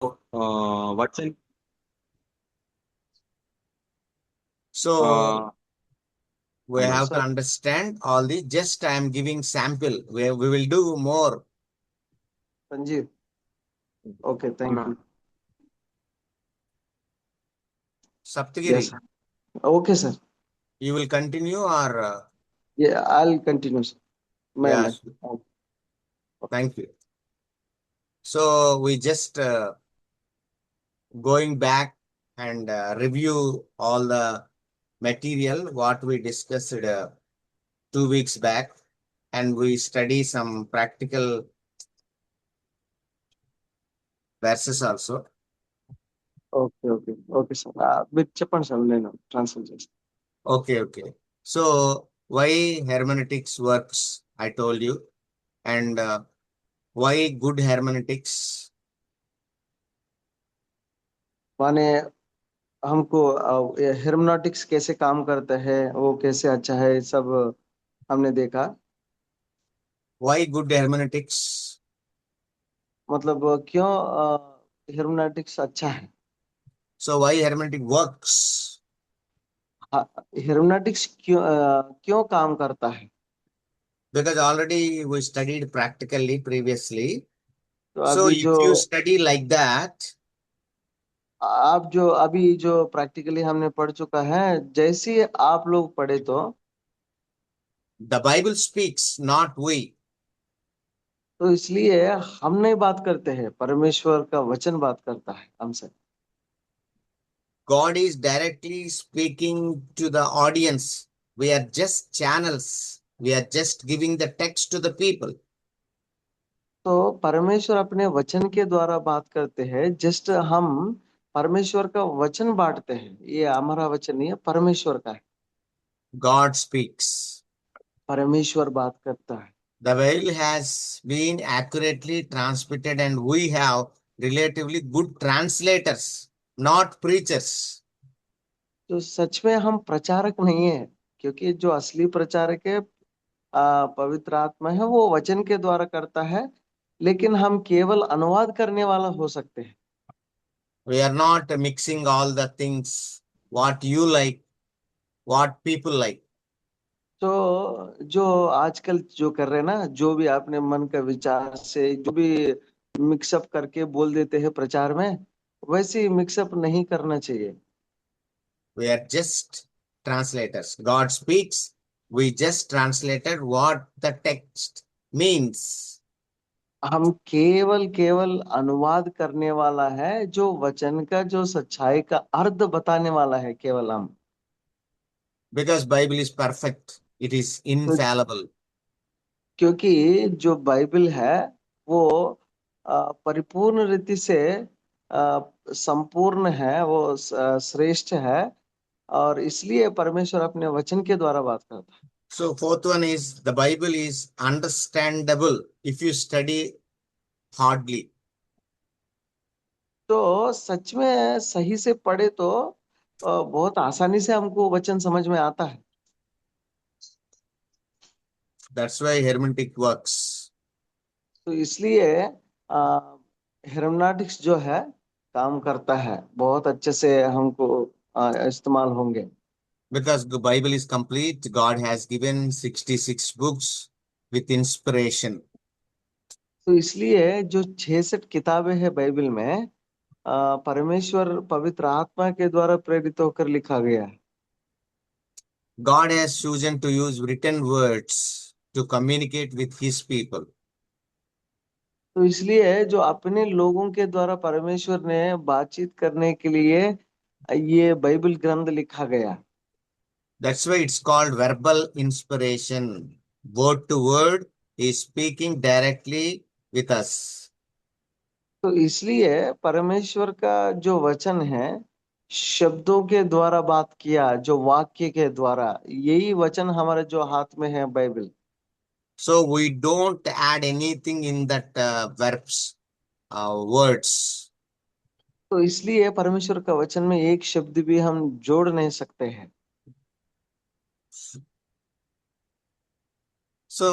Watson. So Uh, we Hello, have to sir. understand all the just I am giving sample. We will do more. Sanjeev. Okay, thank No. you. Yes, Saptagiri, sir. Okay, sir. you will continue or Yeah, I'll continue, sir. मैं yes, thank you. So we just going back and review all the material what we discussed 2 weeks back, and we study some practical verses also. Okay okay okay sir మీరు చెప్పండి sir నేను transfer చేస్తాను. Okay. So why hermeneutics works, I told you, and why good hermeneutics. माने हमको हेर्मेनॉटिक्स कैसे काम करता है, वो कैसे अच्छा है, सब हमने देखा. Why good hermeneutics? मतलब क्यों हेर्मेनॉटिक्स अच्छा है. So why hermeneutic works? हेर्मेनॉटिक्स क्यों काम करता है. Because already we studied practically previously. तो So अभी जो if you study like that, आप जो अभी जो प्रैक्टिकली हमने पढ़ चुका है, जैसे ही आप लोग पढ़े the Bible speaks, not we. तो इसलिए हम नहीं बात करते हैं, परमेश्वर का वचन बात करता है हमसे. God is directly speaking to the audience. We are just channels. We are just giving the text to the people. तो परमेश्वर अपने वचन के द्वारा बात करते हैं. जस्ट हम परमेश्वर का वचन बांटते हैं. ये हमारा वचन नहीं है, परमेश्वर का है. God speaks. परमेश्वर बात करता है. The Bible has been accurately transmitted, and we have relatively good translators, not preachers. तो सच में हम प्रचारक नहीं है, क्योंकि जो असली प्रचारक है पवित्र आत्मा है, वो वचन के द्वारा करता है. लेकिन हम केवल अनुवाद करने वाला हो सकते हैं. We are not mixing all the things what you like, what people like. तो जो आजकल जो कर रहे हैं ना, जो भी अपने मन का विचार से जो भी मिक्सअप करके बोल देते हैं प्रचार में, वैसे मिक्सअप नहीं करना चाहिए. We are just translators. God speaks. We just translated what the text means. हम केवल केवल अनुवाद करने वाला है, जो वचन का जो सच्चाई का अर्थ बताने वाला है, केवल हम. Because Bible is perfect. It is तो infallible. क्योंकि जो बाइबल है वो परिपूर्ण रीति से संपूर्ण है, वो श्रेष्ठ है, और इसलिए परमेश्वर अपने वचन के द्वारा बात करता है. So fourth one is the Bible is understandable if you study hardly. तो सच में सही से पढ़े तो बहुत आसानी से हमको वचन समझ में आता है. That's why hermeneutic works. तो इसलिए हेर्मेनॉटिक्स जो है काम करता है, बहुत अच्छे से हमको इस्तेमाल होंगे. Because the Bible is complete, God has given 66 books with inspiration. तो इसलिए जो 66 किताबें हैं बाइबल में, परमेश्वर पवित्र आत्मा के द्वारा प्रेरित होकर लिखा गया है. God has chosen to use written words to communicate with his people. तो इसलिए जो अपने लोगों के द्वारा परमेश्वर ने बातचीत करने के लिए ये बाइबल ग्रंथ लिखा गया. That's why it's called verbal inspiration. Word to word, he is speaking directly with us. तो इसलिए परमेश्वर का जो वचन है, शब्दों के द्वारा बात किया, जो वाक्य के द्वारा, यही वचन हमारे जो हाथ में है Bible. So we don't add anything in that verbs, words. तो इसलिए परमेश्वर का वचन में एक शब्द भी हम जोड़ नहीं सकते हैं. So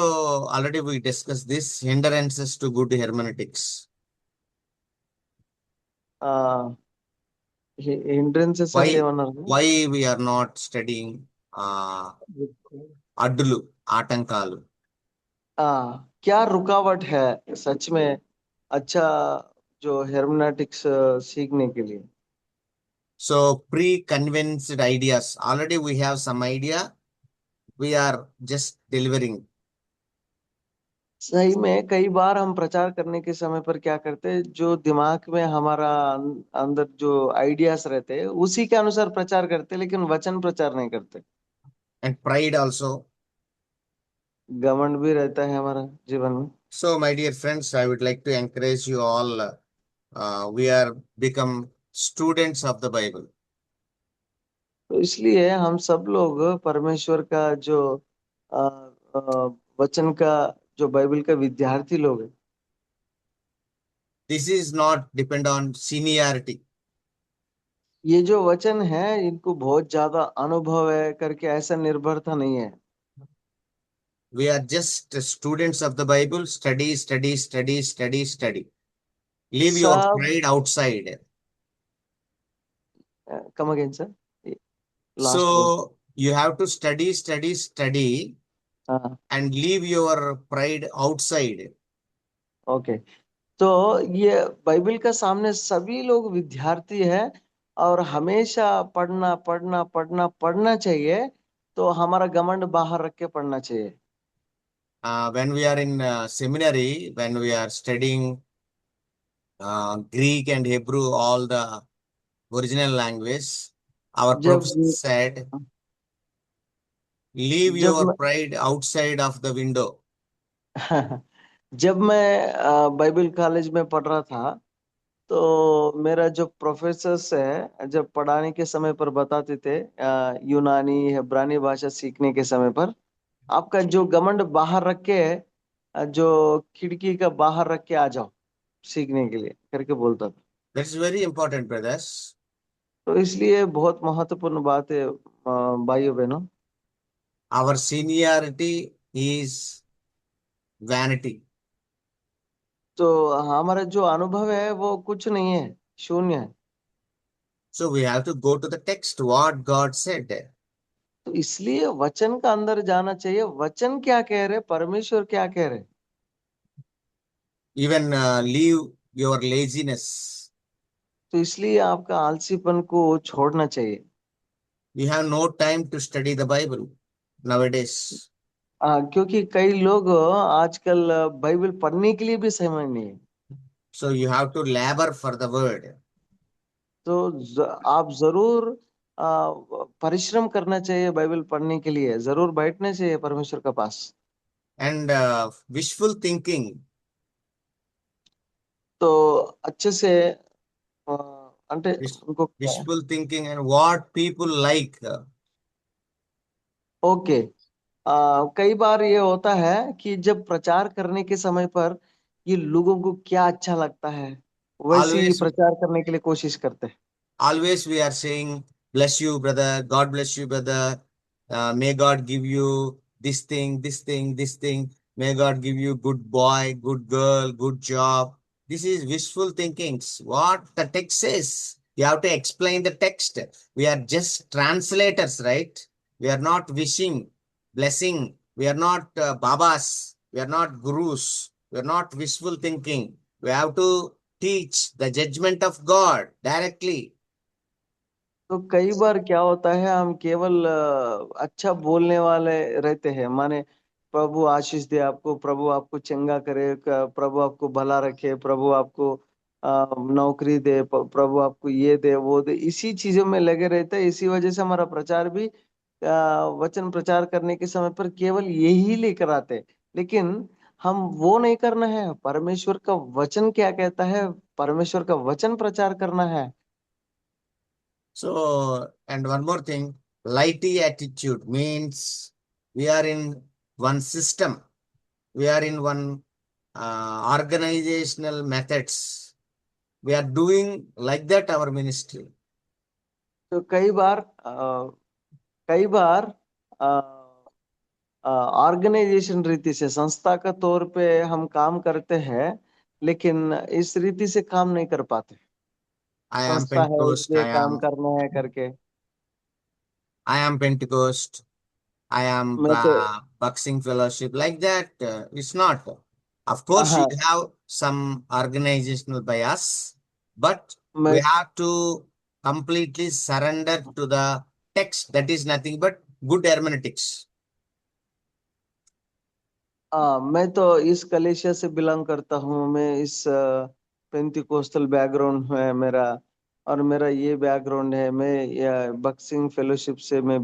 already we discussed this hindrances to good hermeneutics. Hindrances Why అంటే ఏమన్నారు? why we are not studying అడ్డులు ఆటంకాలు? क्या रुकावट है सच में अच्छा जो हेर्मेनेटिक्स सीखने के लिए? So pre-convinced ideas. Already we have some idea. We are just delivering. सही में कई बार हम प्रचार करने के समय पर क्या करते हैं, जो दिमाग में हमारा अंदर जो आइडियाज रहते हैं उसी के अनुसार प्रचार करते हैं, लेकिन वचन प्रचार नहीं करते। And pride also. घमंड भी रहता है हमारा जीवन में। So my dear friends, I would like to encourage you all. We are become students of the Bible. तो इसलिए हम सब लोग परमेश्वर का जो अ, वचन का, जो बाइबल का विद्यार्थी लोग हैं। This is not depend on seniority. ये जो वचन है इनको बहुत ज्यादा अनुभव है करके ऐसा निर्भरता नहीं है। We are just students of the Bible. Study, study, study, study, study. Leave your सब pride outside. Come again sir, last word. So you have to study, study, study, हाँ, and leave your pride outside. Okay. तो ये Bible का सामने सभी लोग विद्यार्थी है और हमेशा पढ़ना पढ़ना पढ़ना पढ़ना चाहिए। तो हमारा घमंड बाहर रख के पढ़ना चाहिए। When we are in seminary, when we are studying Greek and Hebrew, all the original language, our जब professor said, leave जब your pride outside of the window. जब मैं बाइबल कॉलेज में पढ़ रहा था, तो मेरा जो प्रोफेसर्स है जब पढ़ाने के समय पर बताते थे, यूनानी हेब्रानी भाषा सीखने के समय पर आपका जो घमंड बाहर रख के, जो खिड़की का बाहर रख के आ जाओ सीखने के लिए करके बोलता था। That's very important, brothers. तो इसलिए बहुत महत्वपूर्ण बात है भाइयों बहनों। Our seniority is vanity. तो हमारा जो अनुभव है वो कुछ नहीं है, शून्य है। So we have to go to the text, what God said. तो इसलिए वचन का अंदर जाना चाहिए, वचन क्या कह रहे, परमेश्वर क्या कह रहे। Even leave your laziness. तो इसलिए आपका आलसीपन को छोड़ना चाहिए। We have no time to study the Bible nowadays. क्योंकि कई लोग आजकल बाइबल पढ़ने के लिए भी समय नहीं है। So you have to labor for the word. तो आप जरूर परिश्रम करना चाहिए बाइबल पढ़ने के लिए, जरूर बैठने चाहिए परमेश्वर के पास। And wishful thinking. तो अच्छे से ఆ, అంటే ఇంకొక Wishful thinking and what people like. Okay. कई बार ये होता है कि जब प्रचार करने के समय पर ये लोगों को क्या अच्छा लगता है वैसे ही Always, प्रचार करने के लिए कोशिश करते हैं। always we are saying, bless you, brother. God bless you, brother. May God give you this thing, this thing, this thing. May God give you good boy, good girl, good job. This is wishful thinkings. What the text says. You have to explain the text. We are just translators, right? We are not wishing, blessing. We are not babas. We are not gurus. We are not wishful thinking. We have to teach the judgment of God directly. तो कई बार क्या होता है, हम केवल अच्छा बोलने वाले रहते हैं, माने प्रभु आशीष दे आपको, प्रभु आपको चंगा करे, प्रभु आपको भला रखे, प्रभु आपको नौकरी दे, प्रभु आपको ये दे वो दे, इसी चीजों में लगे रहते हैं। इसी वजह से हमारा प्रचार भी वचन प्रचार करने के समय पर केवल यही लेकर आते हैं। लेकिन हम वो नहीं करना है, परमेश्वर का वचन क्या कहता है, परमेश्वर का वचन प्रचार करना है। So, and one more thing, lighty attitude means we are in one system, we are in one organizational methods. We are doing like that our ministry. तो कई बार ऑर्गेनाइजेशन रीति से, संस्था का तौर पे हम काम करते हैं, लेकिन इस रीति से काम नहीं कर पाते। I am संस्था है Pentecost. इसलिए काम करना है करके। I am Pentecost. I am मैं तो Boxing Fellowship. Like that, it's not. Of course, you हाँ have some organizational bias, but we मैं have to completely surrender to the text. That is nothing but good hermeneutics. मैं तो इस कलेशिया से belong करता हूँ। मैं इस पेंटिकोस्टल बैकग्राउंड है मेरा, और मेरा ये बैकग्राउंड है। मैं बक्सिंग फेलोशिप से मैं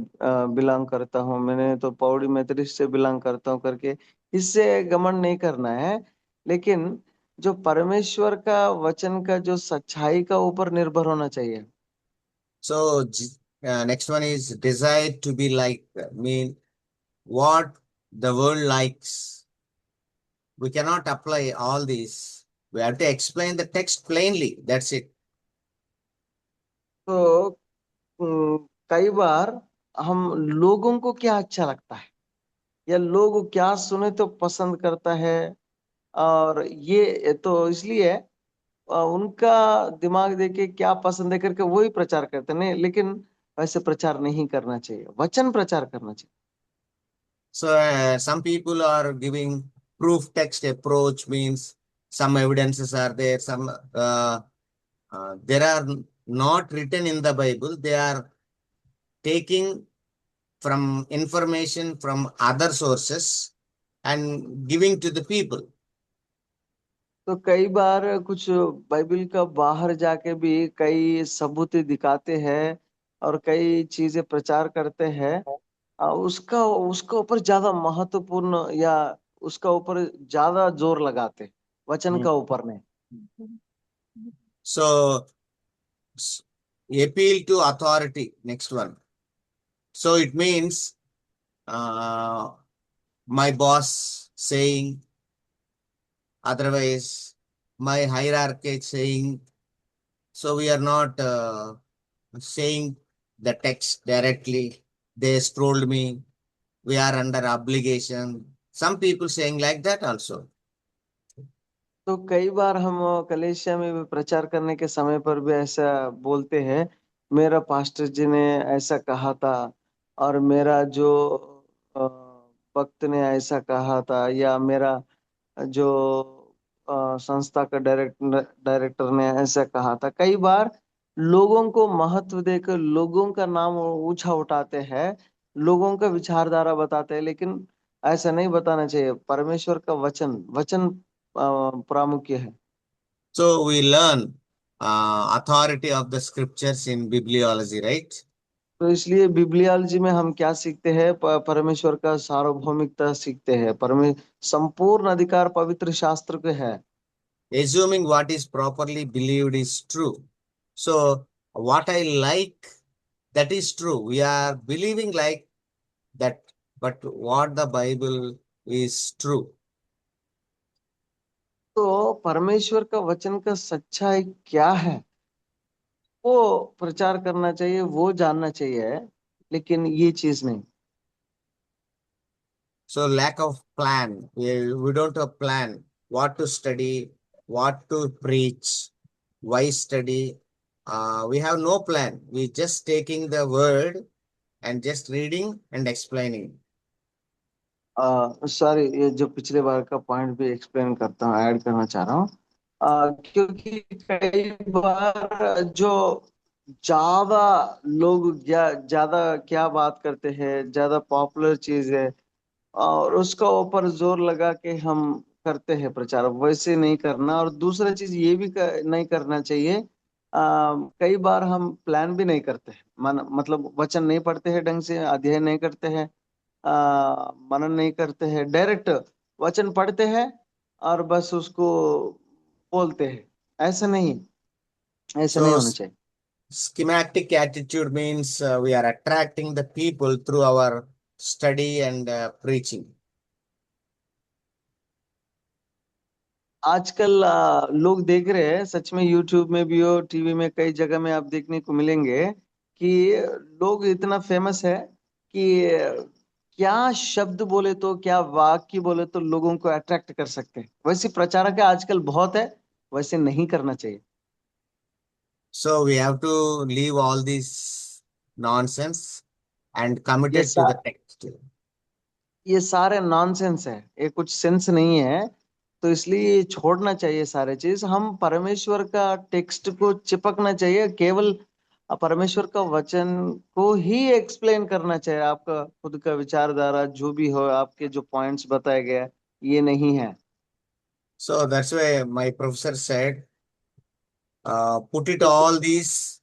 बिलोंग करता हूँ। मैंने तो पौड़ी मेथडिस्ट से बिलोंग करता हूँ करके इससे घमंड नहीं करना है। लेकिन जो परमेश्वर का वचन का जो सच्चाई का ऊपर निर्भर होना चाहिए। So, next one is desire to be like, mean what the world likes. We cannot apply all these. We have to explain the text plainly. That's it. तो कई बार हम लोगों को क्या अच्छा लगता है या लोग क्या सुने तो पसंद करता है, और ये तो इसलिए उनका दिमाग देके क्या पसंद है करके वही प्रचार करते हैं। नहीं, लेकिन वैसे प्रचार नहीं करना चाहिए, वचन प्रचार करना चाहिए। So, some people are giving proof text approach, means some evidences are there, some there are not written in the Bible. They are taking from information from other sources and giving to the people. तो कई बार कुछ Bible का बाहर जाके भी कई सबूत दिखाते हैं और कई चीजें प्रचार करते हैं। उसका उसका ऊपर ज्यादा महत्वपूर्ण या उसका ऊपर ज्यादा जोर लगाते, वचन Hmm. का ऊपर नहीं। So, s- appeal to authority. Next one. So it means uh, my boss saying, otherwise my hierarchy saying. So we are not saying the text directly. They scold me. We are under obligation. Some people saying like that also. तो कई बार हम कलेशिया में भी प्रचार करने के समय पर भी ऐसा बोलते हैं, मेरा पास्टर जी ने ऐसा कहा था, और मेरा जो अ, वक्त ने ऐसा कहा था, या मेरा जो संस्था का डायरेक्टर ने ऐसा कहा था। कई बार लोगों को महत्व देकर लोगों का नाम ऊंचा उठाते हैं, लोगों का विचारधारा बताते हैं, लेकिन ऐसा नहीं बताना चाहिए। परमेश्वर का वचन वचन प्रामुख्य है। So we learn authority of the scriptures in bibliology, right? तो इसलिए बिब्लियोलॉजी में हम क्या सीखते हैं? परमेश्वर का सार्वभौमिकता सीखते हैं। संपूर्ण अधिकार पवित्र शास्त्र के है। Assuming what is properly believed is true. So what I like, that is true. We are believing like that, but what the Bible is true. तो परमेश्वर का वचन का सच्चाई क्या है वो प्रचार करना चाहिए, वो जानना चाहिए, लेकिन ये चीज नहीं। So lack of plan. We don't have plan what to study, what to preach, why study. We have no plan. We just taking the word and just reading and explaining. Sorry, ये जो पिछले बार का point भी explain करता हूँ, add करना चाह रहा हूँ। क्योंकि कई बार जो ज्यादा लोग ज्यादा क्या बात करते हैं, ज्यादा पॉपुलर चीज है, और उसका ऊपर जोर लगा के हम करते हैं प्रचार। वैसे नहीं करना। और दूसरा चीज ये भी नहीं करना चाहिए। कई बार हम प्लान भी नहीं करते हैं, मतलब वचन नहीं पढ़ते हैं ढंग से, अध्ययन नहीं करते हैं, मनन नहीं करते हैं, डायरेक्ट वचन पढ़ते हैं और बस उसको बोलते हैं। ऐसा नहीं, ऐसा नहीं So होना चाहिए। schematic attitude means we are attracting the people through our study and preaching. आजकल लोग देख रहे हैं, सच में यूट्यूब में भी हो, टीवी में, कई जगह में आप देखने को मिलेंगे कि लोग इतना फेमस है कि क्या शब्द बोले तो, क्या वाक्य बोले तो लोगों को अट्रैक्ट कर सकते हैं। वैसे प्रचारक आजकल बहुत है, वैसे नहीं करना चाहिए। So we have to leave all this nonsense and ये committed to सा, the text. ये सारे नॉनसेंस है, ये कुछ सेंस नहीं है। तो इसलिए ये छोड़ना चाहिए सारे चीज। हम परमेश्वर का टेक्स्ट को चिपकना चाहिए, केवल परमेश्वर का वचन को ही एक्सप्लेन करना चाहिए। आपका खुद का विचारधारा जो भी हो, आपके जो पॉइंट्स बताए गए ये नहीं है। So that's why my professor said, put it तो all these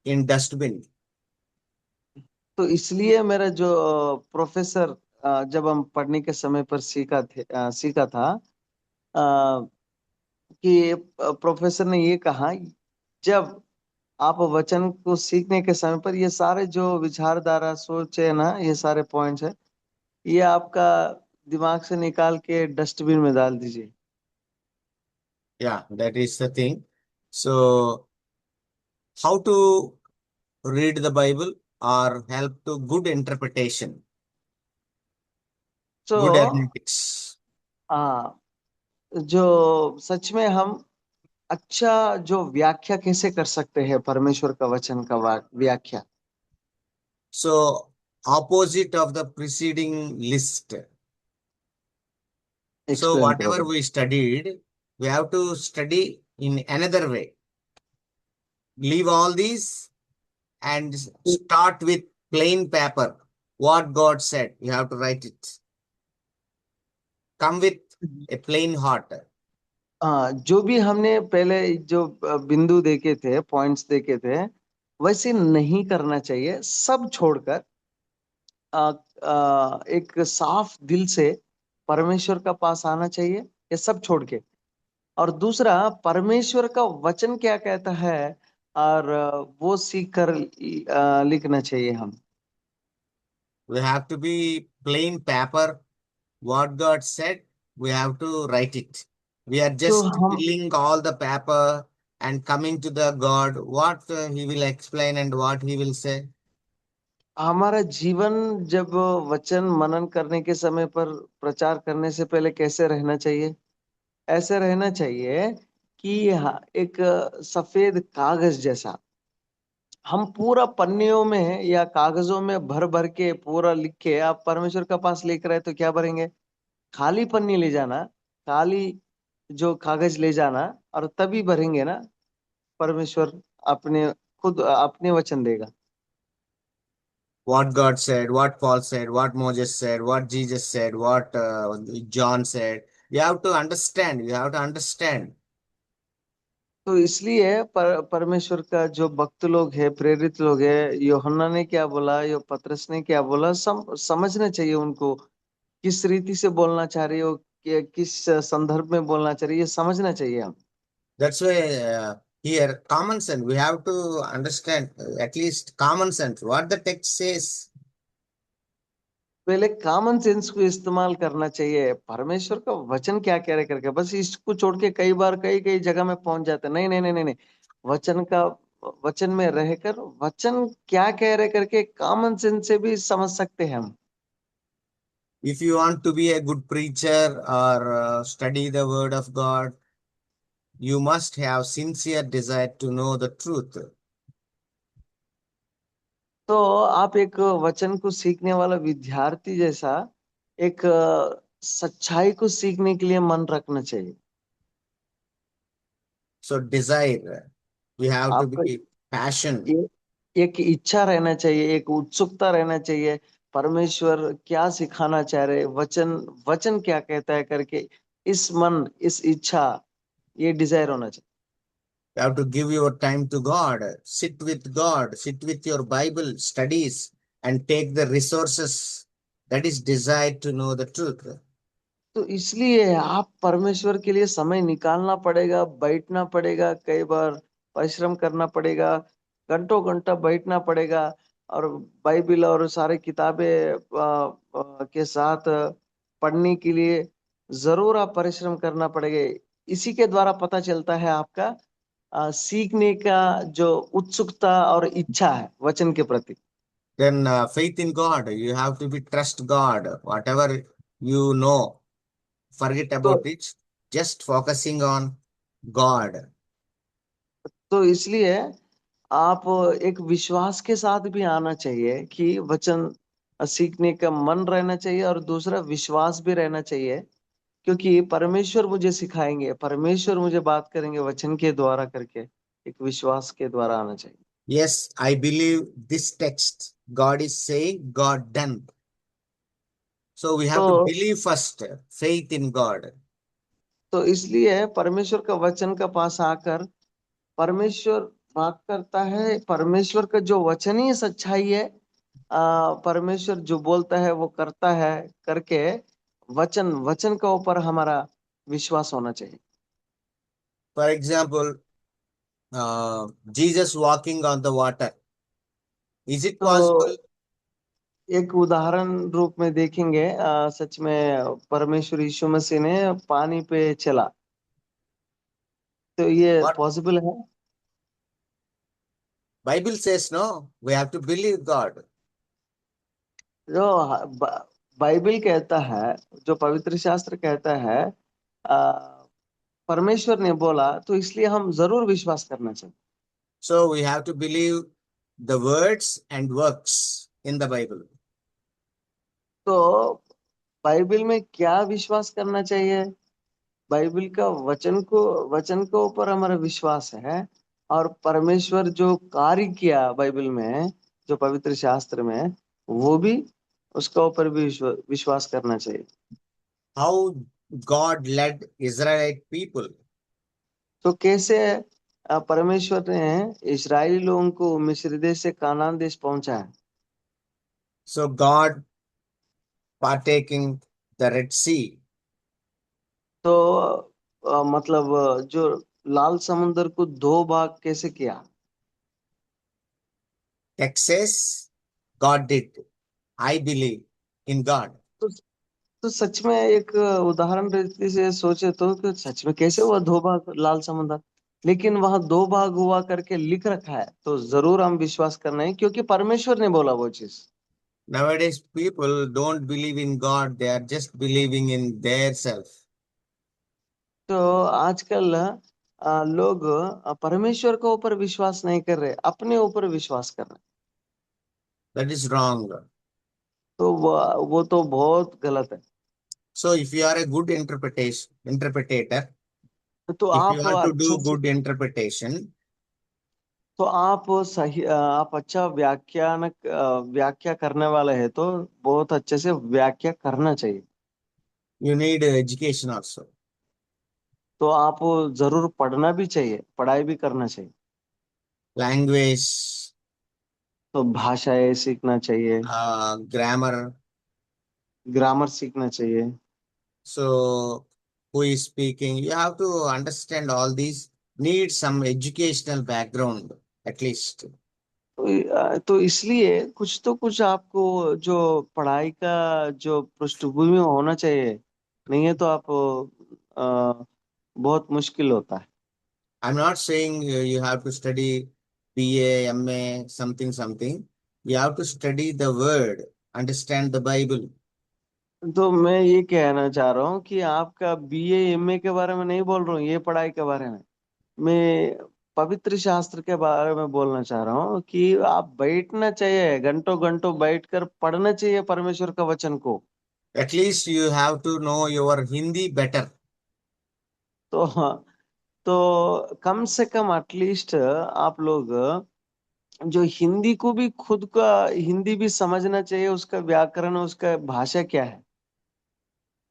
in dustbin. तो इसलिए मेरा जो प्रोफेसर, जब हम पढ़ने के समय पर सीखा था, अ, कि प्रोफेसर ने ये कहा, जब आप वचन को सीखने के समय पर ये सारे जो विचारधारा सोच है ना, ये सारे पॉइंट्स है, ये आपका दिमाग से निकाल के डस्टबिन में डाल दीजिए। Yeah, that is the thing. So how to read the Bible or help to good interpretation, तो good hermeneutics. हाँ, जो सच में हम अच्छा जो व्याख्या कैसे कर सकते हैं परमेश्वर का वचन का व्याख्या। So opposite of the preceding list. So explain whatever करो। we studied, we have to study in another way. Leave all these and start with plain paper. What God said, you have to write it. Come with a plain heart. हाँ, जो भी हमने पहले जो बिंदु देखे थे, पॉइंट्स देखे थे, वैसे नहीं करना चाहिए। सब छोड़कर एक साफ दिल से परमेश्वर का पास आना चाहिए, ये सब छोड़ के। और दूसरा, परमेश्वर का वचन क्या कहता है, और वो सीख कर लिखना चाहिए हम। We have to be plain paper. What God said, we have to write it. We are जो just हम filling all the paper and coming to the God, what He will explain and what He will say. हमारा जीवन जब वचन मनन करने के समय पर प्रचार करने से पहले कैसे रहना चाहिए, ऐसे रहना चाहिए कि एक सफेद कागज जैसा हम पूरा पन्नियों में या कागजों में भर भर के पूरा लिख के, आप परमेश्वर का पास लेकर आए तो क्या भरेंगे? खाली पन्नी ले जाना, खाली जो कागज ले जाना, और तभी भरेंगे ना। परमेश्वर अपने खुद अपने वचन देगा। What God said, what Paul said, what Moses said, what Jesus said, what John said. You have to understand. You have to understand. तो इसलिए परमेश्वर का जो भक्त लोग है, प्रेरित लोग है, यूहन्ना ने क्या बोला, यो पतरस ने क्या बोला, समझना चाहिए उनको। किस रीति से बोलना चाह रही हो, किस संदर्भ में बोलना चाह रही है, ये समझना चाहिए हम। That's why here common sense. We have to understand at least common sense. What the text says. पहले कॉमन सेंस को इस्तेमाल करना चाहिए। परमेश्वर का वचन क्या कह रहे करके बस इसको छोड़ के कई बार कई कई जगह में पहुंच जाते हैं। नहीं नहीं नहीं नहीं नहीं, वचन का, वचन में रहकर वचन क्या कह रहे करके कॉमन सेंस से भी समझ सकते हैं हम। If you want to be a good preacher or study the word of God, you must have sincere desire to know the truth. तो आप एक वचन को सीखने वाला विद्यार्थी जैसा एक सच्चाई को सीखने के लिए मन रखना चाहिए। So desire, we have to आपका be passion. ये एक इच्छा रहना चाहिए, एक उत्सुकता रहना चाहिए। परमेश्वर क्या सिखाना चाह रहे, वचन वचन क्या कहता है करके, इस मन, इस इच्छा, ये डिजायर होना चाहिए। You have to give your time to God. God, sit with your Bible studies and take the resources that is desired to know the truth. तो इसलिए आप परमेश्वर के लिए समय निकालना पड़ेगा, बैठना पड़ेगा, कई बार परिश्रम करना पड़ेगा, घंटों घंटा बैठना पड़ेगा। और बाइबल और सारे किताबें के साथ पढ़ने के लिए जरूर आप परिश्रम करना पड़ेगा। इसी के द्वारा पता चलता है आपका सीखने का जो उत्सुकता और इच्छा है वचन के प्रति। Then faith in God, you have to be trust God. Whatever you know, forget तो about it. Just focusing on God. तो इसलिए आप एक विश्वास के साथ भी आना चाहिए कि वचन सीखने का मन रहना चाहिए, और दूसरा विश्वास भी रहना चाहिए, क्योंकि परमेश्वर मुझे सिखाएंगे, परमेश्वर मुझे बात करेंगे वचन के द्वारा करके, एक विश्वास के द्वारा आना चाहिए। Yes, I believe this text. God is saying, God done. So we have to तो believe first, faith in God. इसलिए परमेश्वर का वचन का पास आकर परमेश्वर बात करता है, परमेश्वर का जो वचन ही सच्चाई है। परमेश्वर जो बोलता है वो करता है करके, वचन वचन के ऊपर हमारा विश्वास होना चाहिए। For example, Jesus walking on the water. Is it possible? तो एक उदाहरण रूप में देखेंगे, सच में परमेश्वर यीशु मसीह ने पानी पे चला, तो ये What पॉसिबल है? Bible says no. We have to believe God. जो बाइबल कहता है, जो पवित्र शास्त्र कहता है, परमेश्वर ने बोला, तो इसलिए हम जरूर विश्वास करना चाहिए। So we have to believe the words and works in the Bible. तो बाइबल में क्या विश्वास करना चाहिए? बाइबल का वचन के ऊपर हमारा विश्वास है, और परमेश्वर जो कार्य किया बाइबल में, जो पवित्र शास्त्र में, वो भी, उसका ऊपर भी विश्वास करना चाहिए। How God led Israelite people. तो कैसे परमेश्वर ने इस्राएली लोगों को मिस्र देश से कानान देश पहुंचाया? So God partaking the Red Sea. तो मतलब जो लाल समुंदर को दो भाग कैसे किया? Texas, God did. I believe in God. तो सच में एक उदाहरण रीति से सोचे तो कि सच में कैसे हुआ दो भाग लाल समुंदर, लेकिन वहां दो भाग हुआ करके लिख रखा है, तो जरूर हम विश्वास करना है, क्योंकि परमेश्वर ने बोला वो चीज। Nowadays, people don't believe in God, they are just believing in their self. तो आजकल लोग परमेश्वर के ऊपर विश्वास नहीं कर रहे, अपने ऊपर विश्वास कर रहे। That is wrong. तो वो तो बहुत गलत है। So, if you are a good interpreter, तो if you आप want to अच्छे do से, good interpretation, तो आप सही, आप अच्छा व्याख्या करने वाले हैं, तो बहुत अच्छे से व्याख्या करना चाहिए। you need education also. तो आप जरूर पढ़ना भी चाहिए, पढ़ाई भी करना चाहिए। Language, तो भाषाएं सीखना चाहिए, grammar. ग्रामर सीखना चाहिए। So, who is speaking? You have to understand all these. Need some educational background at least. तो इसलिए कुछ तो कुछ आपको जो पढ़ाई का जो पृष्ठभूमि होना चाहिए, नहीं है तो आप बहुत मुश्किल होता है। I'm not saying you have to study BA, MA, something, something. You have to study the word, understand the Bible. तो मैं ये कहना चाह रहा हूँ कि आपका बीए एमए के बारे में नहीं बोल रहा हूँ, ये पढ़ाई के बारे में मैं पवित्र शास्त्र के बारे में बोलना चाह रहा हूँ, कि आप बैठना चाहिए, घंटों घंटों बैठकर पढ़ना चाहिए परमेश्वर का वचन को। At least you have to know your Hindi better. तो हाँ, तो कम से कम एटलीस्ट आप लोग जो हिंदी को भी, खुद का हिंदी भी समझना चाहिए, उसका व्याकरण, उसका भाषा क्या है।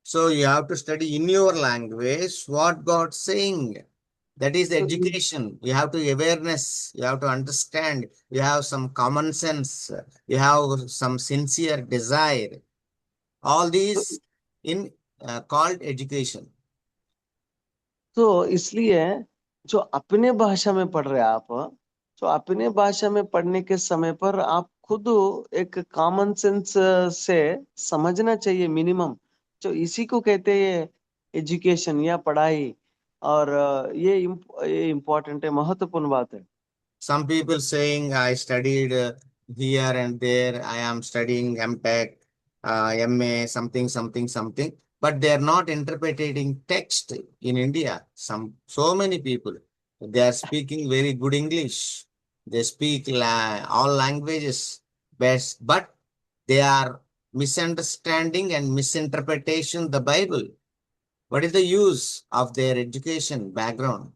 So you have to study in your language what God's saying. That is तो education. You have to awareness. You have to understand. You have some common sense. You have some sincere desire. All तो these in called education. तो इसलिए जो अपने भाषा में पढ़ रहे हैं आप, जो अपने भाषा में पढ़ने के समय पर आप खुद एक कॉमन सेंस से समझना चाहिए मिनिमम, जो इसी को कहते हैं एजुकेशन या पढ़ाई। और ये इम्पोर्टेंट है, महत्वपूर्ण बात है। Some people saying I studied here and there. I am studying MTech, MA, something, something, something. But they are not interpreting text in India. So many people they are speaking very good English. They speak all languages best, but they are misunderstanding and misinterpretation the Bible. What is the use of their education background?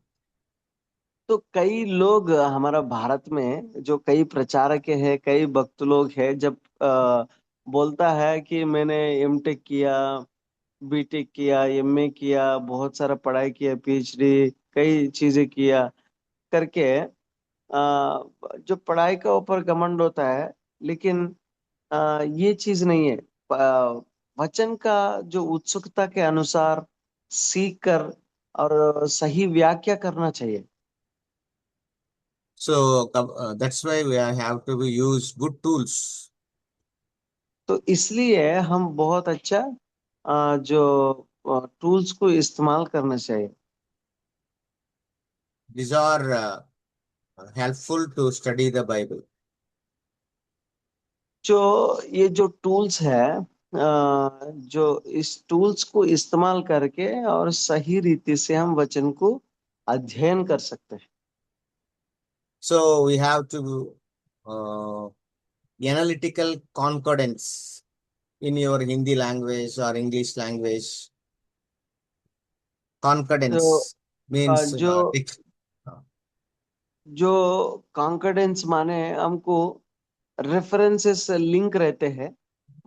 तो कई लोग हमारा भारत में जो कई प्रचारक हैं, कई भक्त लोग हैं, जब बोलता है कि मैंने एमटेक किया, बीटेक किया, एमए किया, बहुत सारा पढ़ाई किया, पीएचडी, कई चीजें किया करके, जो पढ़ाई का ऊपर घमंड होता है, लेकिन ये चीज नहीं है। वचन का जो उत्सुकता के अनुसार सीख कर और सही व्याख्या करना चाहिए। So that's why we have to use good tools. तो इसलिए हम बहुत अच्छा जो टूल्स को इस्तेमाल करना चाहिए। These are helpful to study the Bible. ये जो टूल्स है, जो इस टूल्स को इस्तेमाल करके और सही रीति से हम वचन को अध्ययन कर सकते हैं। So we have to uh, analytical concordance in your Hindi language or English language. तो Concordance means जो uh, जो कॉन्कर्डेंस माने हमको रेफरेंसेस लिंक रहते हैं।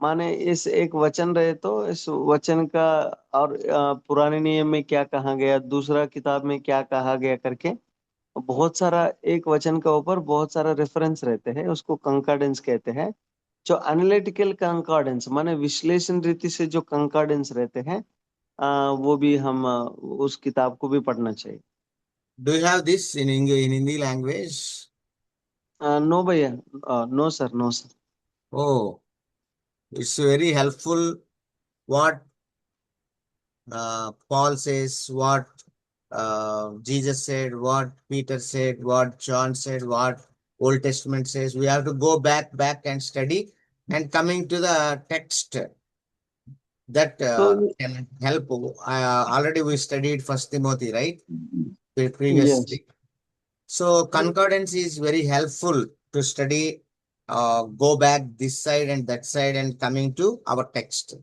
माने इस एक वचन रहे तो इस वचन का और पुराने नियम में क्या कहा गया, दूसरा किताब में क्या कहा गया करके बहुत सारा एक वचन का ऊपर बहुत सारा रेफरेंस रहते हैं, उसको कंकॉर्डेंस कहते हैं। जो एनालिटिकल कंकॉर्डेंस माने विश्लेषण रीति से जो कंकॉर्डेंस रहते हैं, वो भी हम उस किताब को भी पढ़ना चाहिए। do you have this in in Hindi language? No भैया, no sir, no sir. Oh, it's very helpful. What Paul says, what Jesus said, what Peter said, what John said, what Old Testament says. We have to go back and study. And coming to the text that तो can help. Already we studied First Timothy, right? Yes, Previously. So concordance is very helpful to study. Go back this side and that side and coming to our text.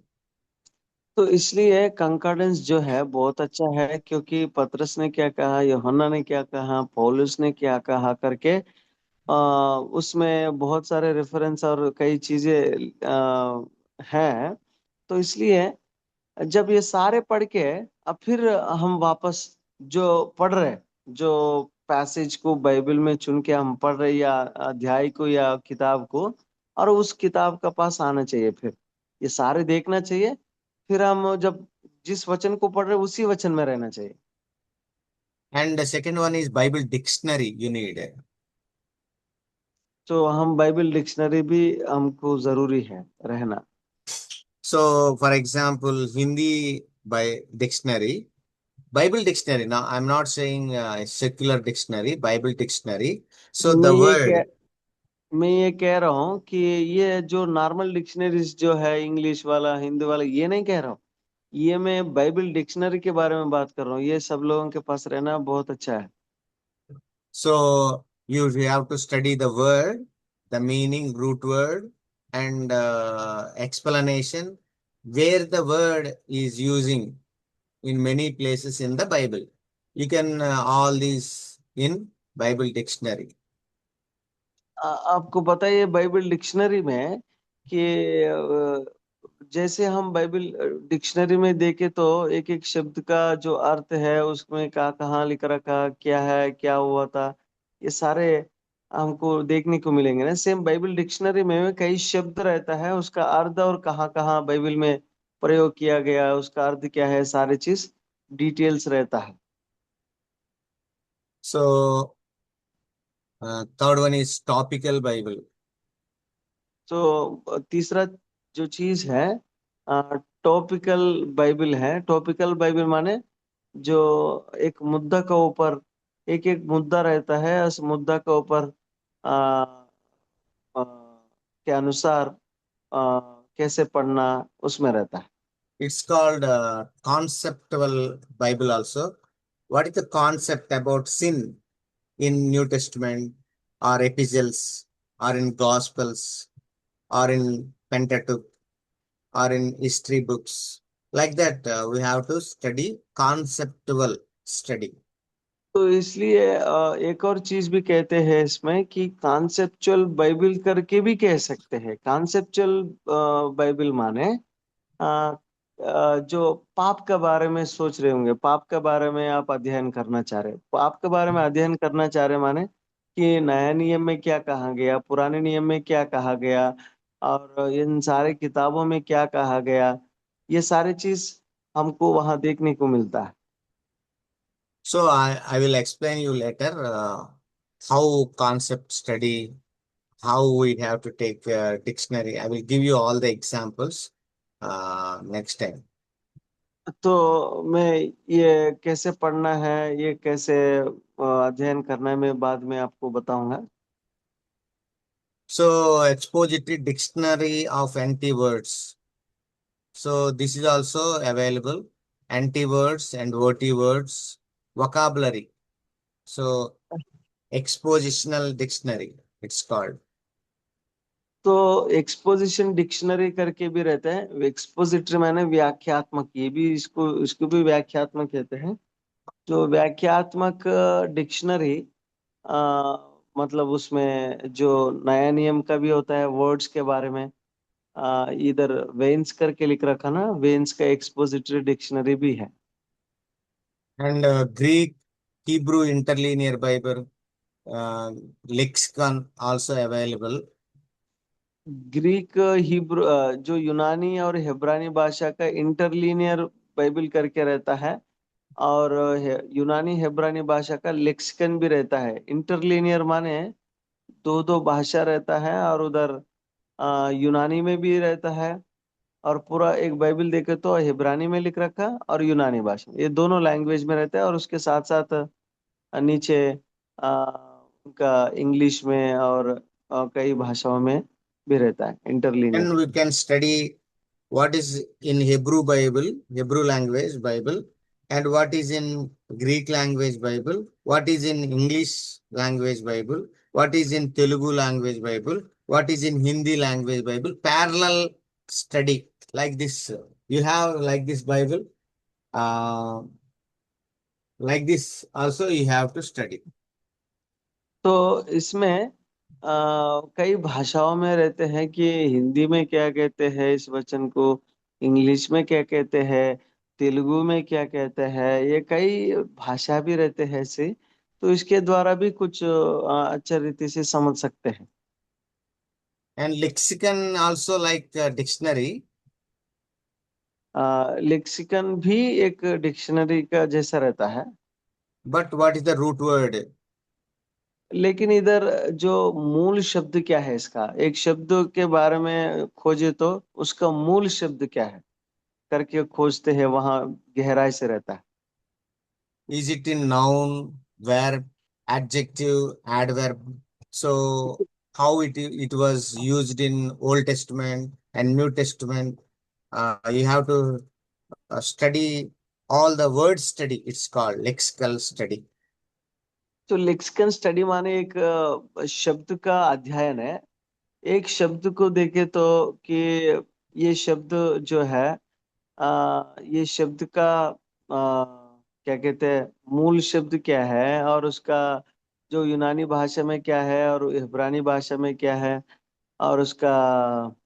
तो इसलिए concordance जो है बहुत अच्छा है, क्योंकि पतरस ने क्या कहा, यूहन्ना ने क्या कहा, पौलुस ने क्या कहा करके उसमें बहुत सारे रेफरेंस और कई चीजें हैं। तो इसलिए जब ये सारे पढ़ के अब फिर हम वापस जो पढ़ रहे, जो पैसेज को बाइबल में चुन के हम पढ़ रहे, या अध्याय को या किताब को, और उस किताब का पास आना चाहिए, फिर ये सारे देखना चाहिए, फिर हम जब जिस वचन को पढ़ रहे उसी वचन में रहना चाहिए। And the second one is Bible dictionary you need. तो हम बाइबल डिक्शनरी भी हमको जरूरी है रहना। So, for example, Hindi by dictionary, Bible dictionary. Now, I'm not saying secular dictionary, Bible dictionary. So, मैं the ये कह word, मैं ये कह रहा हूँ कि ये जो नॉर्मल डिक्शनरीज जो है, इंग्लिश वाला, हिंदी वाला, ये नहीं कह रहा हूँ। ये मैं बाइबल डिक्शनरी के बारे में बात कर रहा हूँ। ये सब लोगों के पास रहना बहुत अच्छा है। so you have to study the word, the meaning, root word, and explanation where the word is using in many places in the Bible. You can all these in Bible dictionary. आपको पता है ये Bible dictionary में कि जैसे हम Bible dictionary में देखे तो एक एक शब्द का जो अर्थ है उसमें कहाँ लिख रखा, क्या है, क्या हुआ था, ये सारे हमको देखने को मिलेंगे ना। सेम बाइबल डिक्शनरी में कई शब्द रहता है, उसका अर्थ और कहाँ कहाँ बाइबल में प्रयोग किया गया, उसका अर्थ क्या है, सारी चीज डिटेल्स रहता है। So, third one is topical Bible. तो तीसरा जो चीज है, टॉपिकल बाइबल है। टॉपिकल बाइबल माने जो एक मुद्दा का ऊपर एक एक मुद्दा रहता है, उस मुद्दा के ऊपर आ, आ, के अनुसार कैसे पढ़ना उसमें रहता है। It's called conceptual Bible also. What is the concept about sin in New Testament? or epistles, or in gospels, or in Pentateuch, or in history books. Like that, we have to study conceptual study. तो इसलिए एक और चीज भी कहते हैं इसमें कि कॉन्सेप्चुअल बाइबल करके भी कह सकते हैं। कॉन्सेप्चुअल बाइबल माने जो पाप के बारे में सोच रहे होंगे, पाप के बारे में आप अध्ययन करना चाह रहे, पाप के बारे में अध्ययन करना चाह रहे माने कि नया नियम में क्या कहा गया, पुराने नियम में क्या कहा गया, और इन सारे किताबों में क्या कहा गया, ये सारे चीज हमको वहां देखने को मिलता है। So I will explain you later how concept study, how we have to take dictionary. I will give you all the examples next time. तो मैं ये कैसे पढ़ना है, ये कैसे अध्ययन करना है, मैं बाद में आपको बताऊंगा। So expository dictionary of anti words. So this is also available. Anti words and OT words, vocabulary. So expositional dictionary, it's called. तो एक्सपोजिशन डिक्शनरी करके भी रहते हैं, एक्सपोजिटरी माने व्याख्यात्मक, ये भी इसको इसको भी व्याख्यात्मक कहते हैं। जो व्याख्यात्मक डिक्शनरी मतलब उसमें जो नया नियम का भी होता है, वर्ड्स के बारे में इधर वेन्स करके लिख रखा ना, वेन्स का एक्सपोजिटरी डिक्शनरी भी है। And Greek, Hebrew interlinear Bible, uh, lexicon also available. Greek Hebrew जो यूनानी और हेब्रानी भाषा का इंटरलिनियर बाइबल करके रहता है, और यूनानी हेब्रानी भाषा का लेक्सिकन भी रहता है। इंटरलिनियर माने दो दो भाषा रहता है, और उधर यूनानी में भी रहता है, और पूरा एक बाइबल देखे तो हेब्रानी में लिख रखा और यूनानी भाषा, ये दोनों लैंग्वेज में रहता है, और उसके साथ साथ नीचे उनका इंग्लिश में और कई भाषाओं में भी रहता है इंटरलिनियर। And we can study what is in Hebrew Bible, Hebrew language Bible, and what is in Greek language Bible, what is in English language Bible, what is in Telugu language Bible, what is in Hindi language Bible. Parallel study like this. You have like this Bible, uh, like this also you have to study. तो इसमें कई भाषाओं में रहते हैं कि हिंदी में क्या कहते हैं इस वचन को, इंग्लिश में क्या कहते हैं, तेलुगु में क्या कहते हैं, ये कई भाषा भी रहते हैं ऐसे। तो इसके द्वारा भी कुछ अच्छे रीति से समझ सकते हैं। And lexicon also like dictionary. Lexicon भी एक डिक्शनरी का जैसा रहता है, But what is the root word? लेकिन इधर जो मूल शब्द क्या है इसका, एक शब्द के बारे में खोजे तो उसका मूल शब्द क्या है करके खोजते हैं, वहां गहराई से रहता है। Is it in noun, verb, adjective, adverb? So how it was used in Old Testament and New Testament? You have to study all the word study. It's called lexical study. तो लेक्सिकन स्टडी माने एक शब्द का अध्ययन है। एक शब्द को देखे तो कि ये शब्द जो है ये शब्द का क्या कहते हैं, मूल शब्द क्या है, और उसका जो यूनानी भाषा में क्या है और इब्रानी भाषा में क्या है, और उसका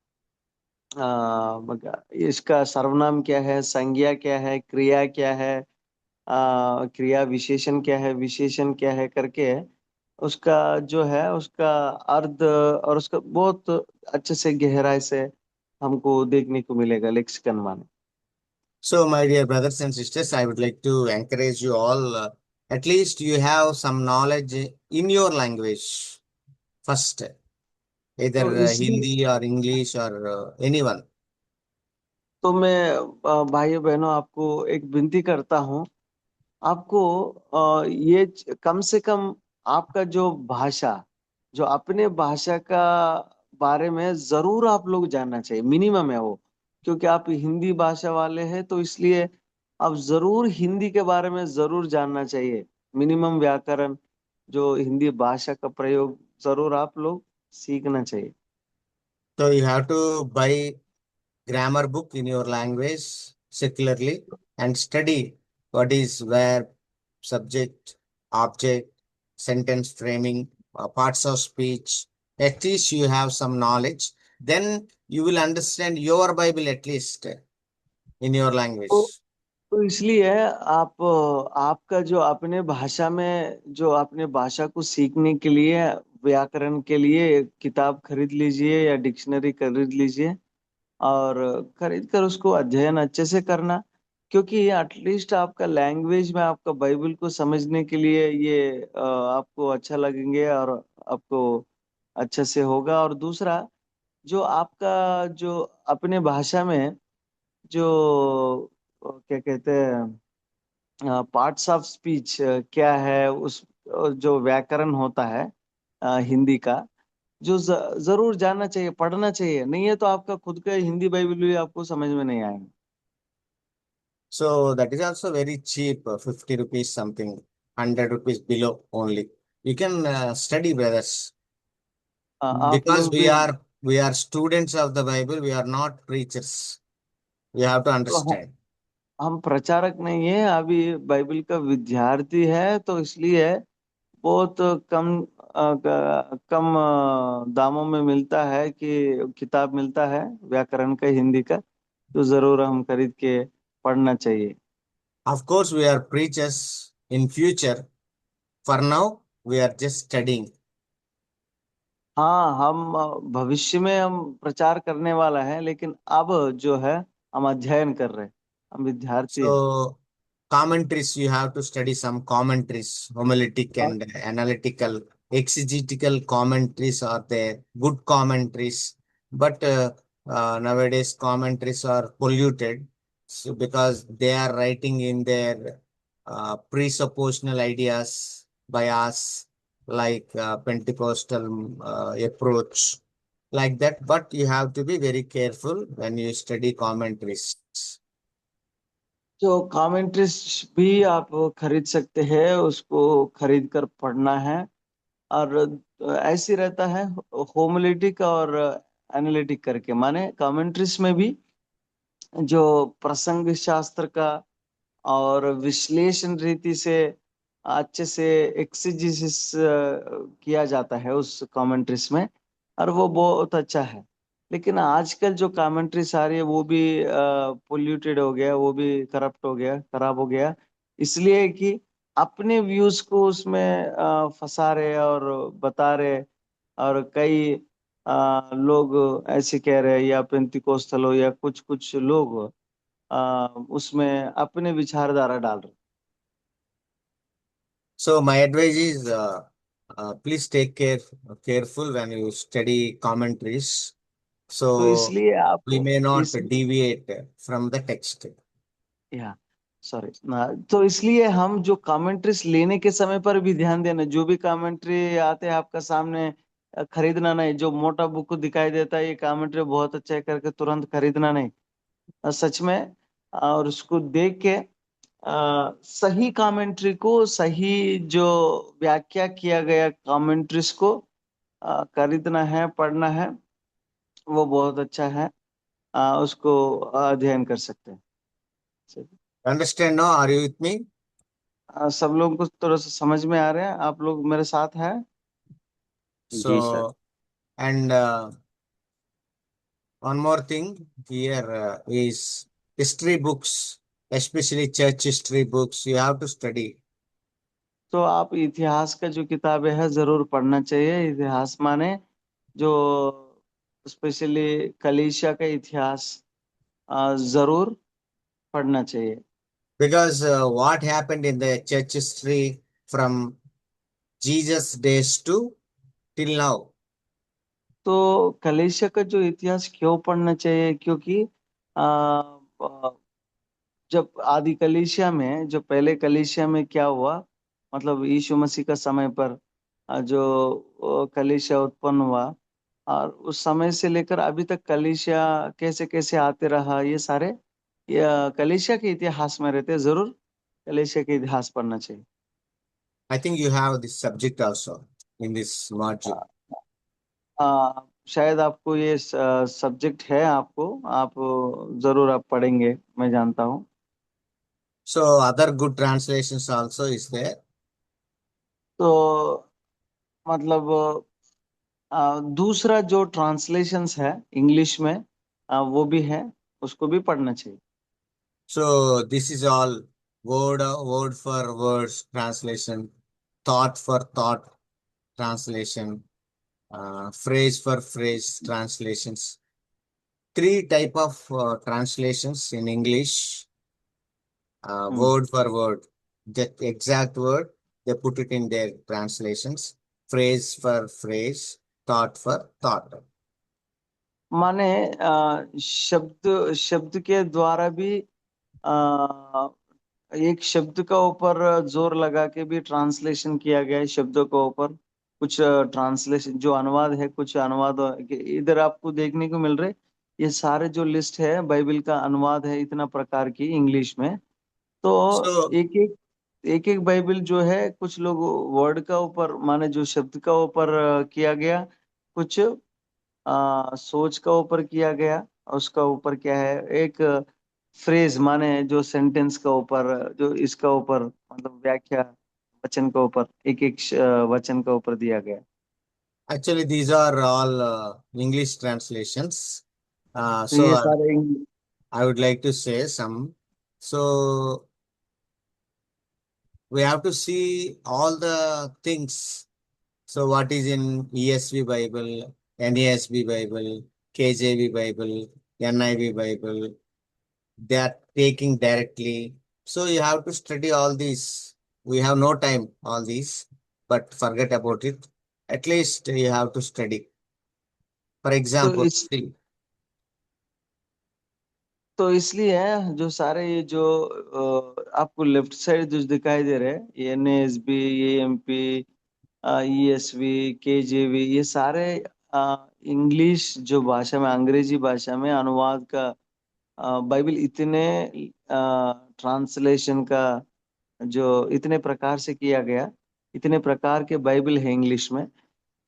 इसका सर्वनाम क्या है, संज्ञा क्या है, क्रिया क्या है, क्रिया विशेषण क्या है, विशेषण क्या है करके उसका जो है उसका अर्थ और उसका बहुत अच्छे से गहराई से हमको देखने को मिलेगा लेक्सिकन माने। So, my dear brothers and sisters, I would like to encourage you all. At least you have some knowledge in your language first, either तो इसलिए Hindi or English or anyone. तो मैं भाइयों बहनों आपको एक विनती करता हूँ, आपको ये कम से कम आपका जो भाषा, जो अपने भाषा का बारे में जरूर आप लोग जानना चाहिए, मिनिमम है वो। क्योंकि आप हिंदी भाषा वाले हैं तो इसलिए आप जरूर हिंदी के बारे में जरूर जानना चाहिए। मिनिमम व्याकरण जो हिंदी भाषा का प्रयोग जरूर आप लोग सीखना चाहिए। So you have to buy grammar book in your language secularly and study what is verb, subject, object, sentence framing, parts of speech. At least you have some knowledge. Then you will understand your Bible at least in your तो language. तो इसलिए आप आपका जो अपने भाषा में जो अपने भाषा को सीखने के लिए व्याकरण के लिए एक किताब खरीद लीजिए या डिक्शनरी खरीद लीजिए, और खरीद कर उसको अध्ययन अच्छे से करना। क्योंकि एटलीस्ट आपका लैंग्वेज में आपका बाइबल को समझने के लिए ये आपको अच्छा लगेंगे और आपको अच्छे से होगा। और दूसरा, जो आपका जो अपने भाषा में जो क्या कहते हैं पार्ट्स ऑफ स्पीच क्या है, उस जो व्याकरण होता है हिंदी का, जो जरूर जानना चाहिए, पढ़ना चाहिए। नहीं है तो आपका खुद का हिंदी बाइबल भी आपको समझ में नहीं आएगा। So that is also very cheap, 50 rupees something, 100 rupees below only. You can study, brothers, आप because लोग भी we are students of the Bible. We are not preachers. You have to तो understand. हम प्रचारक नहीं है, अभी बाइबल का विद्यार्थी है, तो इसलिए बहुत कम कम दामों में मिलता है कि किताब मिलता है व्याकरण का हिंदी का, तो जरूर हम खरीद के पढ़ना चाहिए। Of course, we are preachers in future. For now, we are just studying. हाँ, हम भविष्य में हम प्रचार करने वाला है, लेकिन अब जो है हम अध्ययन कर रहे हैं, हम विद्यार्थी हैं। So commentaries, you have to study some commentaries, homiletic हाँ, and analytical, exegetical commentaries are there, good commentaries. But nowadays commentaries are polluted, so because they are writing in their presuppositional ideas bias, like Pentecostal approach, like that. But you have to be very careful when you study commentaries. जो commentaries भी आप खरीद सकते हैं, उसको खरीद कर पढ़ना है। और ऐसे रहता है होमिलेटिक और एनालिटिक करके, माने कमेंट्रीज में भी जो प्रसंग शास्त्र का और विश्लेषण रीति से अच्छे से एक्सिजिसिस किया जाता है उस कमेंट्रीज में, और वो बहुत अच्छा है। लेकिन आजकल जो कमेंट्रीज आ रही है वो भी पोल्यूटेड हो गया, वो भी करप्ट हो गया, खराब हो गया। इसलिए कि अपने व्यूज को उसमें फंसा रहे और बता रहे। और कई लोग ऐसे कह रहे हैं, या पेंतिकोस्तल हो या कुछ कुछ लोग उसमें अपने विचारधारा डाल रहे। So my advice is please take careful when you study commentaries. तो So इसलिए we आप may not इस deviate from the text. या सॉरी तो इसलिए हम जो कमेंट्रीज लेने के समय पर भी ध्यान देना, जो भी कमेंट्री आते हैं आपका सामने खरीदना नहीं। जो मोटा बुक दिखाई देता है ये कमेंट्री बहुत अच्छा है करके तुरंत खरीदना नहीं। सच में और उसको देख के सही कमेंट्री को, सही जो व्याख्या किया गया कमेंट्रीज को खरीदना है, पढ़ना है। वो बहुत अच्छा है, उसको अध्ययन कर सकते हैं। चलिए। Understand now? Are you with me? सब लोगों को थोड़ा सा समझ में आ रहे हैं? आप लोग मेरे साथ हैं? जी sir. So and one more thing here is history books, especially church history books. You have to study. तो आप इतिहास का जो किताबें है जरूर पढ़ना चाहिए। इतिहास माने जो स्पेशली कलीसिया का इतिहास जरूर पढ़ना चाहिए। Because what happened in the church history from Jesus' days to till now. तो कलीसिया का जो इतिहास क्यों पढ़ना चाहिए? क्योंकि जब आदि कलीसिया में, जो पहले कलीसिया में क्या हुआ, मतलब यीशु मसीह का समय पर जो कलीसिया उत्पन्न हुआ, और उस समय से लेकर अभी तक कलीसिया कैसे कैसे आते रहा, ये सारे ये कलीसिया के इतिहास में रहते हैं। जरूर कलीसिया के इतिहास पढ़ना चाहिए। I think you have this subject also. in this module. शायद आपको ये सब्जेक्ट है, आपको आप जरूर आप पढ़ेंगे, मैं जानता हूँ। So other good translations also is there. तो मतलब दूसरा जो ट्रांसलेशंस है इंग्लिश में, वो भी है, उसको भी पढ़ना चाहिए। So this is all word for words translation, thought for thought translation, phrase for phrase translations. Three type of translations in English, hmm. word for word, that exact word, they put it in their translations, phrase for phrase, thought for thought. माने शब्द शब्द के द्वारा भी एक शब्द का ऊपर जोर लगा के भी ट्रांसलेशन किया गया है, शब्दों के ऊपर कुछ ट्रांसलेशन जो अनुवाद है, कुछ अनुवाद इधर आपको देखने को मिल रहे। ये सारे जो लिस्ट है बाइबल का अनुवाद है इतना प्रकार की इंग्लिश में। तो So, एक एक बाइबल जो है, कुछ लोग वर्ड का ऊपर माने जो शब्द का ऊपर किया गया, कुछ सोच का ऊपर किया गया, उसका ऊपर क्या है, एक फ्रेज माने जो सेंटेंस का ऊपर, जो इसका ऊपर मतलब व्याख्या वचन का ऊपर, एक एक वचन का ऊपर दिया गया। actually, these are all English translations. तो So ये सारे I would like to say some. So we have to see all the things. So what is in ESV Bible, NASB Bible, KJV Bible, NIV Bible, they are taking directly. So you have to study all these. We have no time, all these, but forget about it. At least you have to study. For तो example, इस see, तो इसलिए जो सारे ये जो आपको left side जो दिखाई दे रहे हैं, ये NASB, AMP, ESV, KJV, ये सारे इंग्लिश जो भाषा में, अंग्रेजी भाषा में अनुवाद का बाइबल इतने ट्रांसलेशन का जो इतने प्रकार से किया गया, इतने प्रकार के बाइबल है इंग्लिश में।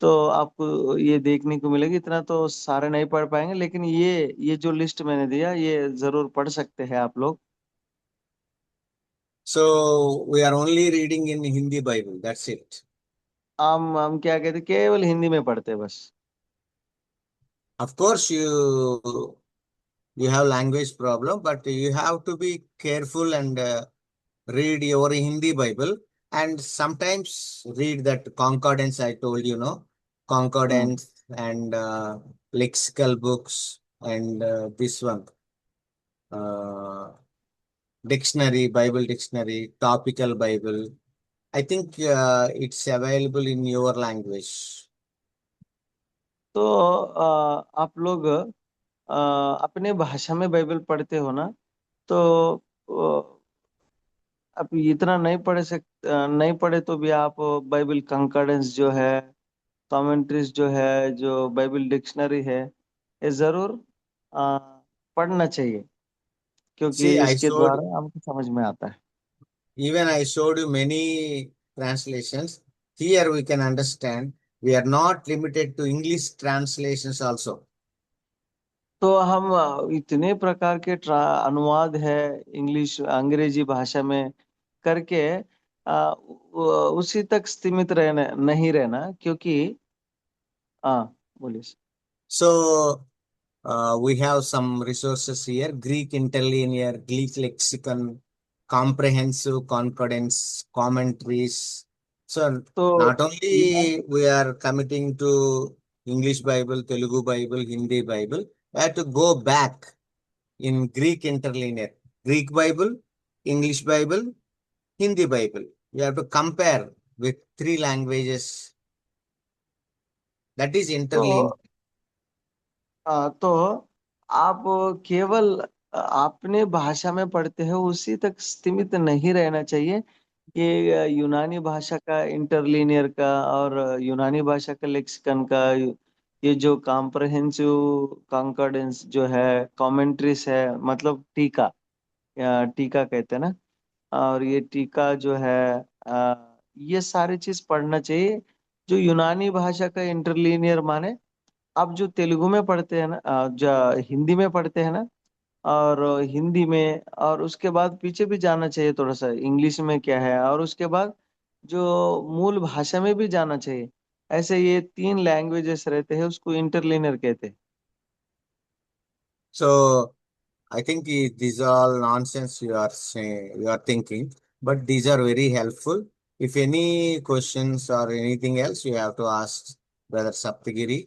तो आपको ये देखने को मिलेगी, इतना तो सारे नहीं पढ़ पाएंगे, लेकिन ये जो लिस्ट मैंने दिया ये जरूर पढ़ सकते हैं आप लोग। so we are only reading in Hindi Bible. That's it. हम क्या कहते, केवल हिंदी में पढ़ते हैं बस। Of course, you have language problem, but you have to be careful and read your Hindi Bible and sometimes read that concordance I told you, no? Hmm. Concordance and lexical books and this one, uh, dictionary, Bible dictionary, topical Bible. I think it's available in your language. तो आप लोग अपने भाषा में Bible पढ़ते हो ना, तो आप इतना नहीं पढ़े तो भी आप बाइबल कंकर्डेंस जो है, कमेंट्रीज जो है, जो बाइबल डिक्शनरी है, ये जरूर अ, पढ़ना चाहिए, See, क्योंकि I इसके showed द्वारा हमको समझ में आता है। Even I showed you many translations. Here we can understand we are not limited to English translations also. तो हम इतने प्रकार के अनुवाद है इंग्लिश अंग्रेजी भाषा में करके उसी तक सीमित रहना नहीं रहना, क्योंकि हाँ, बोलिए। So we have some resources here, Greek interlinear, Greek lexicon, comprehensive concordance, commentaries. So तो not यहाँ only we are committing to English Bible, Telugu Bible, Hindi Bible, we have to go back in Greek interlinear, Greek Bible, English Bible, Hindi Bible. You have to compare with three languages. That is तो interlinear. तो आप केवल अपने भाषा में पढ़ते हो उसी तक सीमित नहीं रहना चाहिए। ये यूनानी भाषा का इंटरलिनियर का और यूनानी भाषा का लेक्सिकन का, ये जो कॉम्प्रहेंसिव कॉन्कॉर्डेंस जो है, कमेंट्रीज है, मतलब टीका, या टीका कहते हैं ना, और ये टीका जो है ये सारी चीज पढ़ना चाहिए। जो यूनानी भाषा का इंटरलीनियर माने, आप जो तेलुगु में पढ़ते हैं ना, जो हिंदी में पढ़ते हैं ना, और हिंदी में, और उसके बाद पीछे भी जाना चाहिए थोड़ा सा, इंग्लिश में क्या है, और उसके बाद जो मूल भाषा में भी जाना चाहिए। ऐसे ये तीन लैंग्वेजेस रहते हैं, उसको इंटरलिनर कहते हैं। So I think these are all nonsense you are saying, you are thinking, but these are very helpful. If any questions or anything else, you have to ask Brother Saptagiri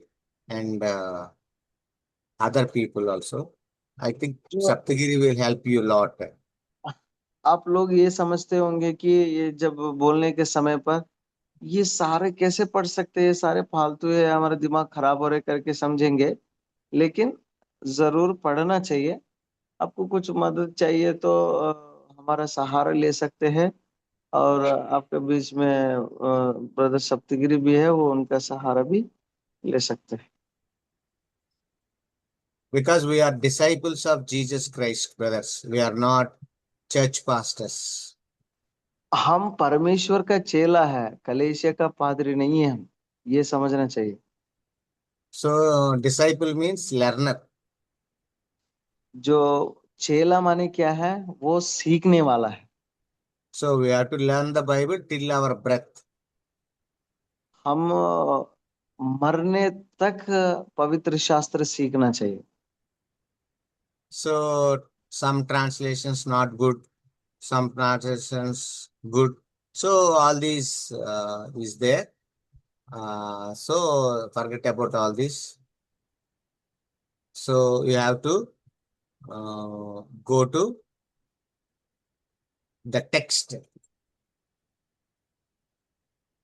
and other people also. I think जो Saptagiri will help you a lot. आप लोग ये समझते होंगे कि ये जब बोलने के समय पर ये सारे कैसे पढ़ सकते हैं, ये सारे फालतू है, हमारा दिमाग खराब हो रहे करके समझेंगे। लेकिन जरूर पढ़ना चाहिए। आपको कुछ मदद चाहिए तो हमारा सहारा ले सकते हैं। और आपके बीच में ब्रदर सप्तगिरी भी है, वो उनका सहारा भी ले सकते हैं। Because we are disciples of Jesus Christ, brothers. We are not church pastors. हम परमेश्वर का चेला है, कलीसिया का पादरी नहीं है हम, ये समझना चाहिए। So, disciple means learner. जो चेला माने क्या है, वो सीखने वाला है। So, we have to learn the Bible till our breath. हम मरने तक पवित्र शास्त्र सीखना चाहिए। So, some translations not good, some translations good. So, all these is there. So, forget about all this. So, you have to go to the text.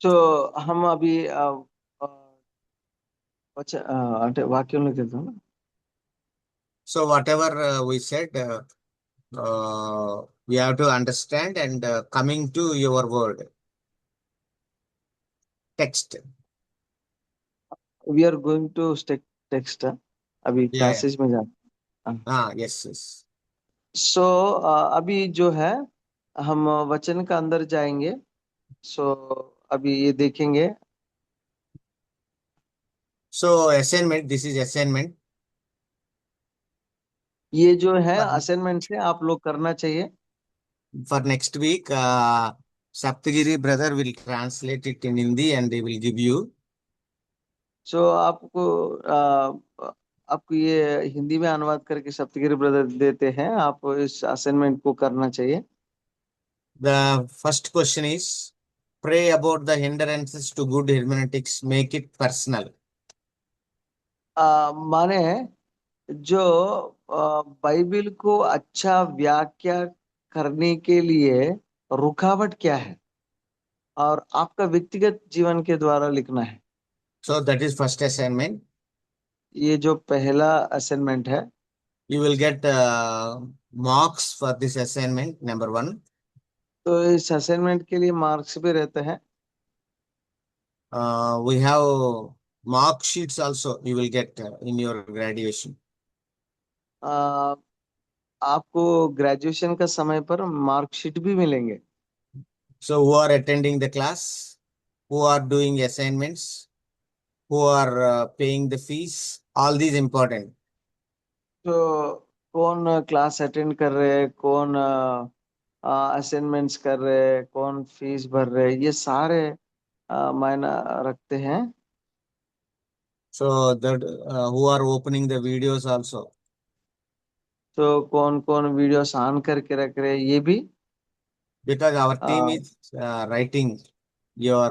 तो हम अभी अ, वाक्यों में कहते हैं ना। So, whatever we said, we have to understand and coming to your word, text. We are going to text, अभी Yeah, yeah. Passage में जा। Yes, yes. सो अभी जो है, हम वचन का अंदर जाएंगे। सो अभी ये देखेंगे। So, assignment, this is assignment. ये जो है For, असाइनमेंट है, आप लोग करना चाहिए। for next week, Saptagiri brother will translate it in Hindi and they will give you. सो आपको ये हिंदी में अनुवाद करके सप्तगिरी ब्रदर देते हैं, आप इस असाइनमेंट को करना चाहिए। The first question is pray about the hindrances to good hermeneutics, make it personal. माने जो बाइबिल को अच्छा व्याख्या करने के लिए रुकावट क्या है, और आपका व्यक्तिगत जीवन के द्वारा लिखना है। So, that is first assignment. ये जो पहला असाइनमेंट है। You will get marks for this assignment, number one. तो इस असाइनमेंट के लिए मार्क्स भी रहते हैं। We have mark sheets also you will get in your graduation. अ, आपको ग्रेजुएशन का समय पर मार्कशीट भी मिलेंगे। So, who are attending the class, who are doing assignments, who are paying the fees, all these important. तो कौन class attend कर रहे हैं, कौन असाइनमेंट्स कर रहे हैं, कौन फीस भर रहे हैं, ये सारे मायना रखते हैं। So, that who are opening the videos also. तो कौन कौन वीडियोस ऑन करके रख रहे हैं, ये भी। Because our team a, is writing your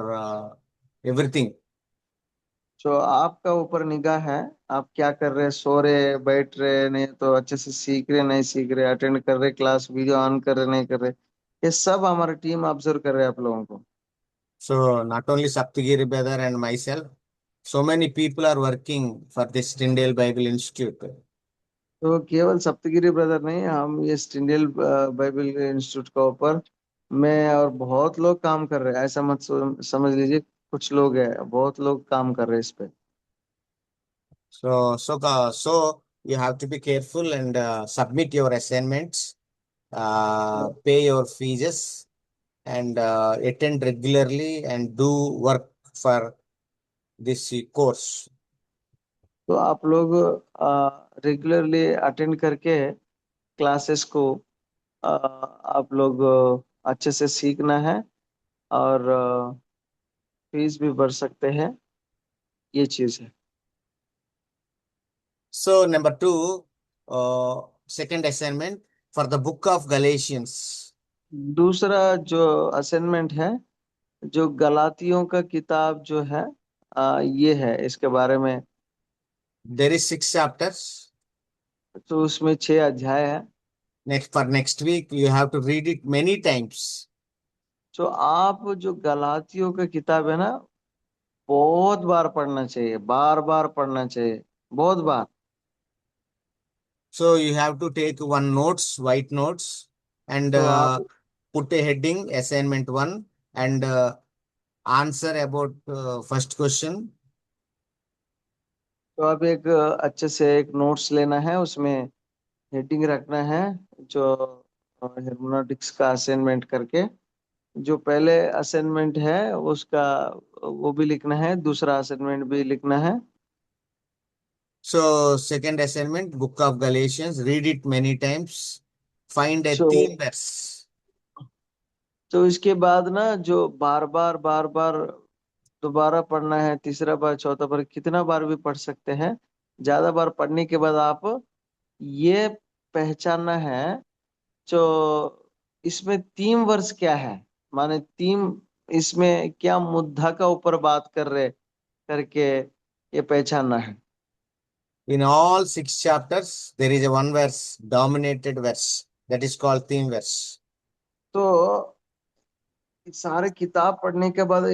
everything. तो आपका ऊपर निगाह है, आप क्या कर रहे हैं, सो रहे, बैठ रहे, नहीं तो अच्छे से सीख रहे, नहीं सीख रहे, अटेंड कर रहे क्लास, वीडियो ऑन कर रहे, नहीं कर रहे, ये सब हमारी टीम ऑब्जर्व कर रहे हैं आप लोगों को। So, not only Saptagiri brother and myself, so many people are working for this Tyndale Bible Institute. तो केवल सप्तगिरी ब्रदर नहीं, हम ये स्टिंडियल बाइबल इंस्टीट्यूट का ऊपर मैं और बहुत लोग काम कर रहे हैं, ऐसा मत समझ लीजिए कुछ लोग हैं, बहुत लोग काम कर रहे हैं इस पे। So you have to be careful and submit your assignments, pay your fees, and attend regularly and do work for this course. तो आप लोग रेगुलरली अटेंड करके क्लासेस को आप लोग अच्छे से सीखना है, और फीस भी भर सकते हैं, ये चीज है। So number two, second assignment for the book of Galatians. दूसरा जो असाइनमेंट है, जो गलातियों का किताब जो है, ये है इसके बारे में। There is 6 chapters. तो उसमें 6 अध्याय है। Next week, you have to read it many times. तो आप जो गलातियों का किताब है ना, बहुत बार पढ़ना चाहिए, बार बार पढ़ना चाहिए, बहुत बार। So you have to take one notes, white notes, and तो आप put a heading, assignment one, and answer about first question. तो आप एक अच्छे से एक नोट्स लेना है, उसमें हेडिंग रखना है, जो हेर्मेनेutiक्स का असाइनमेंट करके, जो पहले असाइनमेंट है उसका वो भी लिखना है, दूसरा असाइनमेंट भी लिखना है। So second assignment, book of Galatians, read it many times, find a so theme verse. तो इसके बाद ना, जो बार बार दोबारा पढ़ना है, तीसरा बार, चौथा बार, कितना बार भी पढ़ सकते हैं। ज्यादा बार पढ़ने के बाद आप ये पहचानना है, जो इसमें थीम वर्स क्या है, माने थीम, इसमें क्या मुद्दा का ऊपर बात कर रहे करके ये पहचानना है। In all 6 chapters, there is a one verse, dominated verse, that is called theme verse. तो सारे किताब पढ़ने के बाद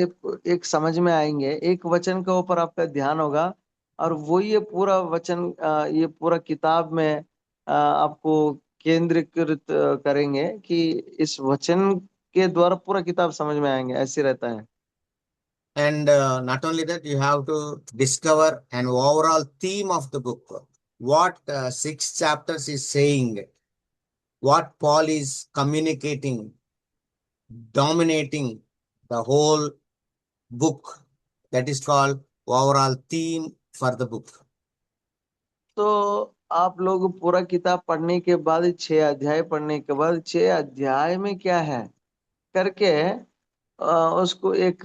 एक समझ में आएंगे, एक वचन के ऊपर आपका ध्यान होगा, और वो ये पूरा वचन, ये पूरा किताब में आपको केंद्रीकृत करेंगे, कि इस वचन के द्वारा पूरा किताब समझ में आएंगे, ऐसे रहता है। And not only that, you have to discover an overall theme of the book. What 6 chapters is saying, what Paul is communicating, dominating the whole book. That is called overall theme for the book. तो आप लोग पूरा किताब पढ़ने के बाद, 6 अध्याय पढ़ने के बाद, 6 अध्याय में क्या है करके उसको एक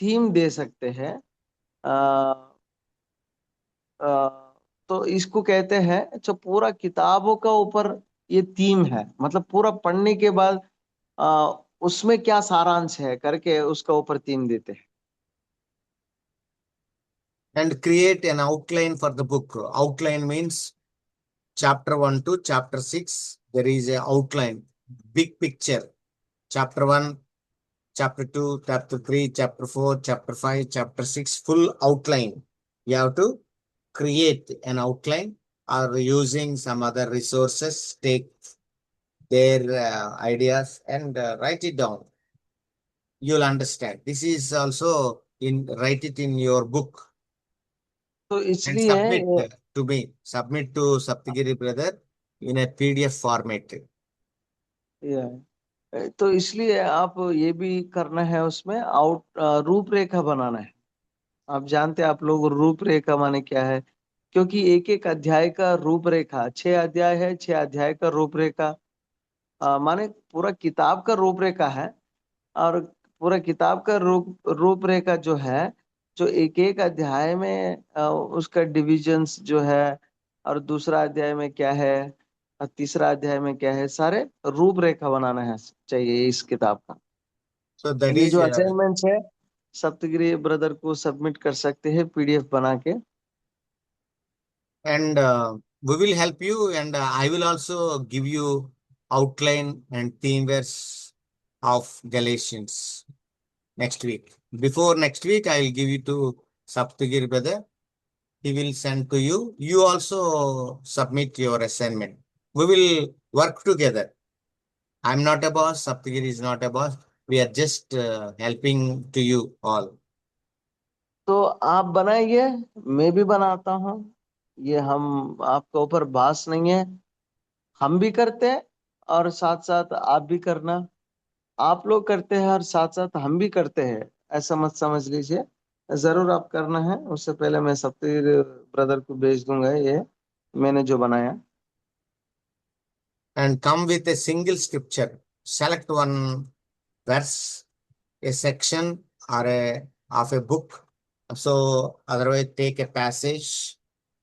थीम दे सकते हैं। अ, अ, तो इसको कहते हैं, जो पूरा किताबों का ऊपर ये थीम है, मतलब पूरा पढ़ने के बाद उसमें क्या सारांश है करके उसका ऊपर थीम देते हैं। And create an outline for the book. Outline means chapter 1 to chapter 6. There is a outline, big picture. Chapter 1, chapter 2, chapter 3, chapter 4, chapter 5, chapter 6, full outline. You have to create an outline or using some other resources, take their ideas and write it down. You'll understand. This is also in write it in your book तो and इसलिए submit to me. Submit to Saptagiri brother in a PDF format. तो इसलिए आप ये भी करना है, उसमें रूपरेखा बनाना है। आप जानते हैं, आप लोग रूपरेखा माने क्या है, क्योंकि एक एक अध्याय का रूपरेखा, 6 अध्याय है, 6 अध्याय का रूपरेखा माने पूरा किताब का रूपरेखा है। और पूरा किताब का रूपरेखा जो है, जो एक एक अध्याय में उसका डिविजन्स जो है, और दूसरा अध्याय में क्या है, और तीसरा अध्याय में क्या है, सारे रूपरेखा बनाना है चाहिए इस किताब का। So that ये is जो असाइनमेंट्स है, सप्तगिरी ब्रदर को सबमिट कर सकते हैं पीडीएफ बना के। and we will help you and I will also give you outline and theme verse of Galatians next week. Before next week, I will give you to Saptagiri brother. He will send to you. You also submit your assignment. We will work together. I'm not a boss. Saptagiri is not a boss. We are just helping to you all. तो आप बनाइए, मैं भी बनाता हूँ, ये हम आपके ऊपर बास नहीं है, हम भी करते हैं और साथ साथ आप भी करना। आप लोग करते हैं और साथ साथ हम भी करते हैं, ऐसा मत समझ लीजिए, जरूर आप करना है। उससे पहले मैं सप्तगिरी ब्रदर को भेज दूंगा ये मैंने जो बनाया। And come with a single scripture. Select one verse, a section, or a of a book. So otherwise, take a passage,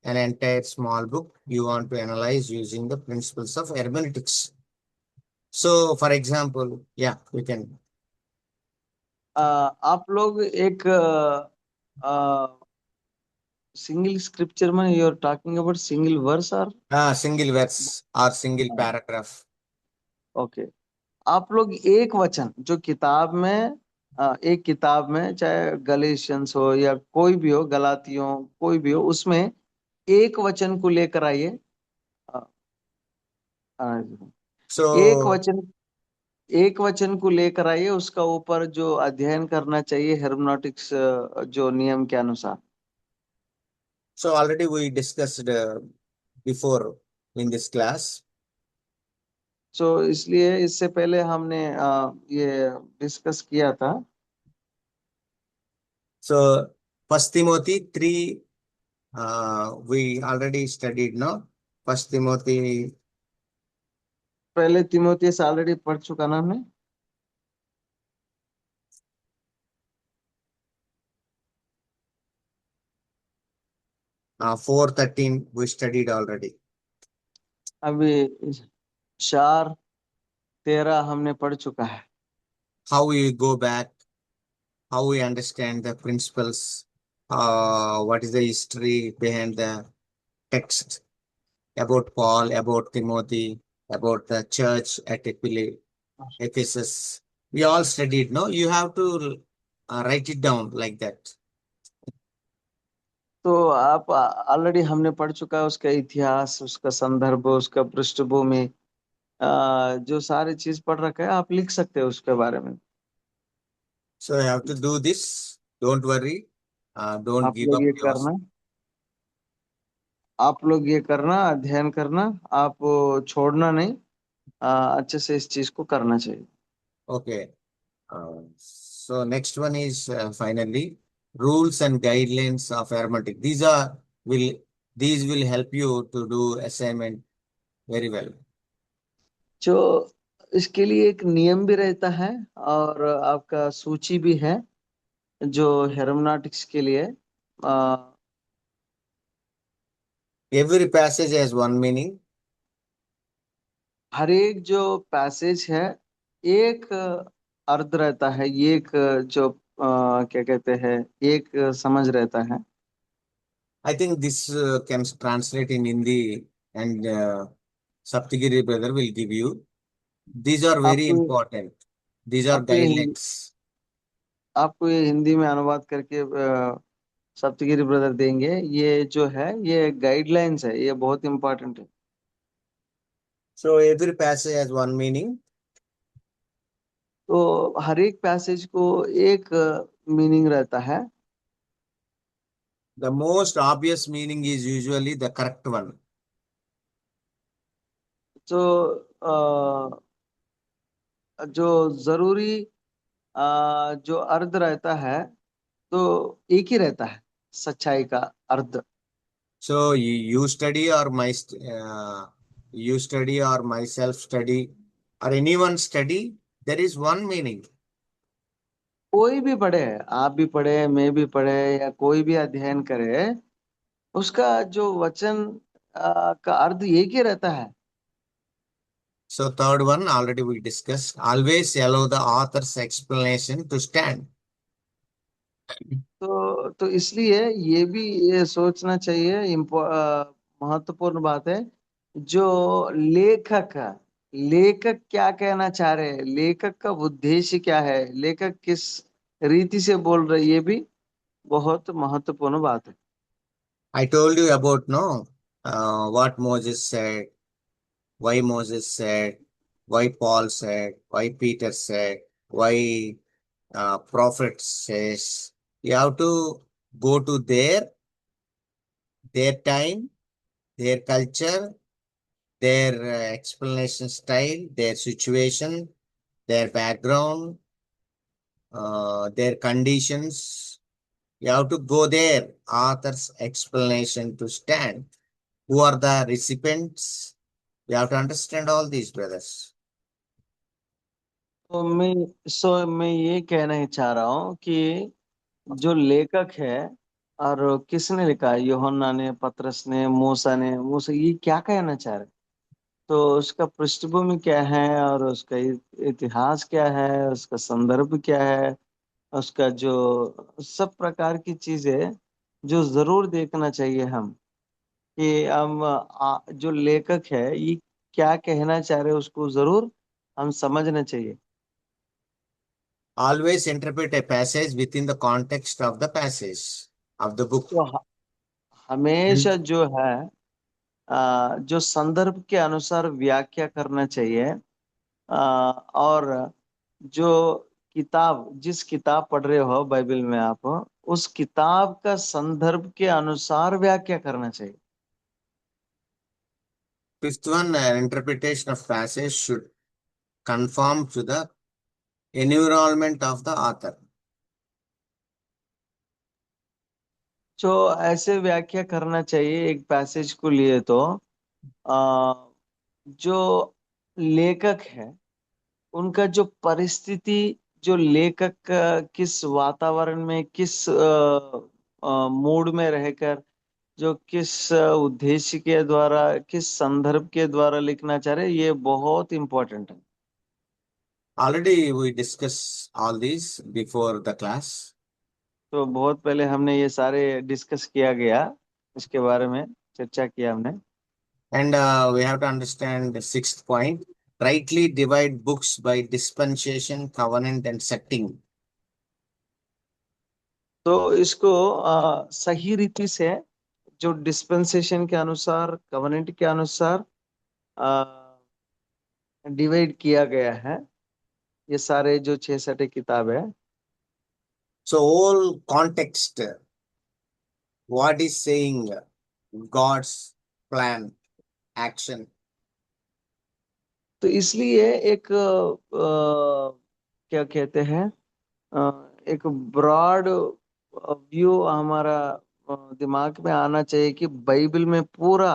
an entire small book you want to analyze using the principles of hermeneutics. So, for example, yeah, we can. आप लोग एक single scripture में you are talking about single verse और Single verse or single paragraph. Okay. आप लोग एक वचन जो किताब में एक किताब में चाहे गलेशियंस हो या कोई भी हो, गलातियों कोई भी हो, उसमें एक वचन को लेकर आइए। अ, अ, एक So, वचन एक वचन को लेकर आइए, उसका ऊपर जो अध्ययन करना चाहिए हेर्मेनॉटिक्स जो नियम के अनुसार। so already we discussed before in this class. सो इसलिए इससे पहले हमने ये डिस्कस किया था। So, First Timothy 3, we already studied, no? First Timothy पहले तिमोथियस ऑलरेडी पढ़ चुका ना हमने। 4:13, we studied already. अभी 4:13 हमने पढ़ चुका है। How we go back, how we understand the principles, what is the history behind the text about Paul, about Timothy, about the church at Ephesus. We all studied, no? You have to write it down like that. तो आप already हमने पढ़ चुका है उसका इतिहास, उसका संदर्भ, उसका पृष्ठभूमि, जो सारी चीज पढ़ रखा है, आप लिख सकते हैं उसके बारे में। So you have to do this. Don't worry. Don't आप give लोग up ये yours. करना, आप लोग ये करना, अध्ययन करना, आप छोड़ना नहीं, अच्छे से इस चीज को करना चाहिए। Okay. So next one is finally rules and guidelines of arithmetic. Will these will help you to do assignment very well. जो इसके लिए एक नियम भी रहता है और आपका सूची भी है जो हेर्मेनॉटिक्स के लिए। Every passage has one meaning. हर एक जो पैसेज है एक अर्थ रहता है, एक जो क्या कहते हैं, एक समझ रहता है। I think this can translate in Hindi and Saptagiri brother will give you. These are very आपको important. These are आपको ये हिंदी guidelines. आपको ये हिंदी में अनुवाद करके सप्तगिरी ब्रदर देंगे। ये जो है ये गाइडलाइंस है, ये बहुत इंपॉर्टेंट है। So every passage has one meaning. तो हर एक पैसेज को एक मीनिंग रहता है। The most obvious meaning is usually the correct one. तो जो जरूरी जो अर्थ रहता है तो एक ही रहता है, सच्चाई का अर्थ। So you study or you study or myself study or anyone study, there is one meaning. कोई भी पढ़े, आप भी पढ़े, मैं भी पढ़े, या कोई भी अध्ययन करे, उसका जो वचन का अर्थ एक ही रहता है। So third one already we discussed. Always allow the author's explanation to stand. तो इसलिए ये भी ये सोचना चाहिए, महत्वपूर्ण बात है, जो लेखक लेखक क्या कहना चाह रहे हैं, लेखक का उद्देश्य क्या है, लेखक किस रीति से बोल रहे, ये भी बहुत महत्वपूर्ण बात है। I told you about what Moses said, why Moses said, why Paul said, why Peter said, why prophet says. You have to go to their time, their culture, their explanation style, their situation, their background, their conditions. You have to go there, author's explanation to stand. Who are the recipients? You have to understand all these, brothers. मैं ये कहना ही चाह रहा हूँ कि जो लेखक है और किसने लिखा है, यूहन्ना ने, पतरस ने, मूसा ये क्या कहना चाह रहे हैं? तो उसका पृष्ठभूमि क्या है और उसका इतिहास क्या है, उसका संदर्भ क्या है, उसका जो सब प्रकार की चीजें जो जरूर देखना चाहिए हम, कि हम जो लेखक है ये क्या कहना चाह रहे हैं उसको जरूर हम समझना चाहिए। Always interpret a passage within the context of the passage of the book. तो हमेशा जो है जो संदर्भ के अनुसार व्याख्या करना चाहिए। और जो किताब, जिस किताब पढ़ रहे हो बाइबल में आप, उस किताब का संदर्भ के अनुसार व्याख्या करना चाहिए। Fifth one, interpretation of passage should conform to the environment of the author. जो ऐसे व्याख्या करना चाहिए एक पैसेज को लिए तो आ, जो लेखक है उनका जो परिस्थिति, जो लेखक किस वातावरण में, किस मूड में रहकर, जो किस उद्देश्य के द्वारा, किस संदर्भ के द्वारा लिखना चाह रहे, ये बहुत इंपॉर्टेंट है। Already we discussed all these before the class. तो बहुत पहले हमने ये सारे डिस्कस किया गया, इसके बारे में चर्चा किया हमने। And we have to understand the sixth point. Rightly divide books by dispensation, covenant, and setting. तो इसको सही रीति से जो डिस्पेंसेशन के अनुसार, कवेनेंट के अनुसार डिवाइड किया गया है, ये सारे जो 6 किताब है। So, whole context, what is saying God's plan, action. तो इसलिए एक क्या कहते हैं, एक ब्रॉड व्यू हमारा दिमाग में आना चाहिए कि बाइबल में पूरा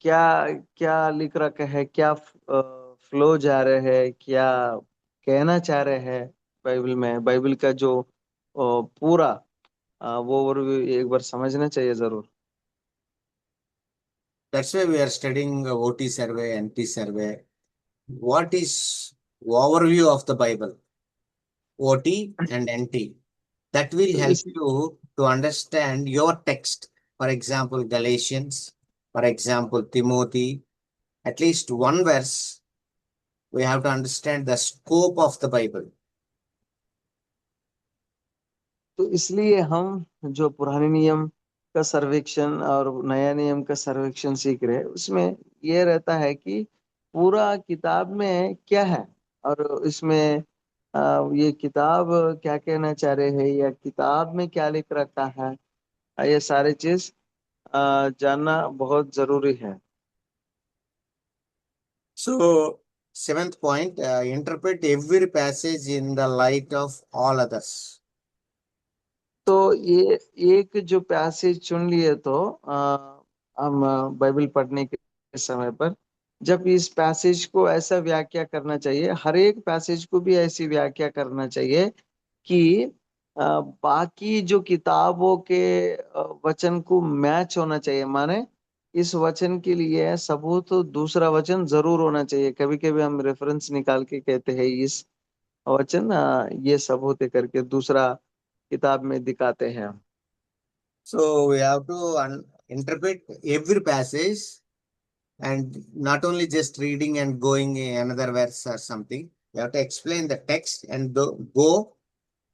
क्या क्या लिख रखा है, क्या फ्लो जा रहे हैं, क्या कहना चाह रहे हैं बाइबल में। बाइबल का जो पूरा वो ओवरव्यू एक बार समझना चाहिए जरूर। That's why we are studying OT survey, NT survey. What is overview of the Bible? OT and NT. That will तो help इस you to understand your text. For example, Galatians, for example, Timothy, at least one verse, we have to understand the scope of the Bible. तो इसलिए हम जो पुराने नियम का सर्वेक्षण और नया नियम का सर्वेक्षण सीख रहे हैं, उसमें ये रहता है कि पूरा किताब में क्या है और इसमें ये किताब क्या कहना चाह रहे हैं या किताब में क्या लिख रखा है, ये सारी चीज जानना बहुत जरूरी है। So, seventh point, interpret every passage in the light of all others. तो ये एक जो पैसेज चुन लिए तो हम बाइबल पढ़ने के समय पर जब इस पैसेज को ऐसा व्याख्या करना चाहिए, हर एक पैसेज को भी ऐसी व्याख्या करना चाहिए कि बाकी जो किताबों के वचन को मैच होना चाहिए। माने इस वचन के लिए सबूत तो दूसरा वचन जरूर होना चाहिए। कभी कभी हम रेफरेंस निकाल के कहते हैं इस वचन ये सबूत है करके दूसरा किताब में दिखाते हैं। So, we have to interpret every passage and not only just reading and going another verse or something. You have to explain the text and go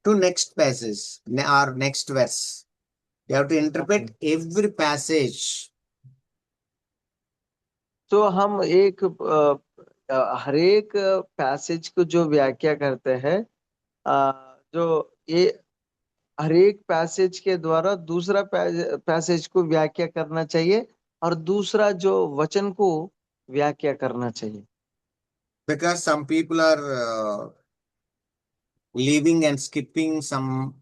to next passage or next verse. You have to interpret every passage. तो हम एक हर एक passage को जो व्याख्या करते हैं, जो ये हर एक पैसेज के द्वारा दूसरा पैसेज को व्याख्या करना चाहिए और दूसरा जो वचन को व्याख्या करना चाहिए। Because some people are leaving and skipping some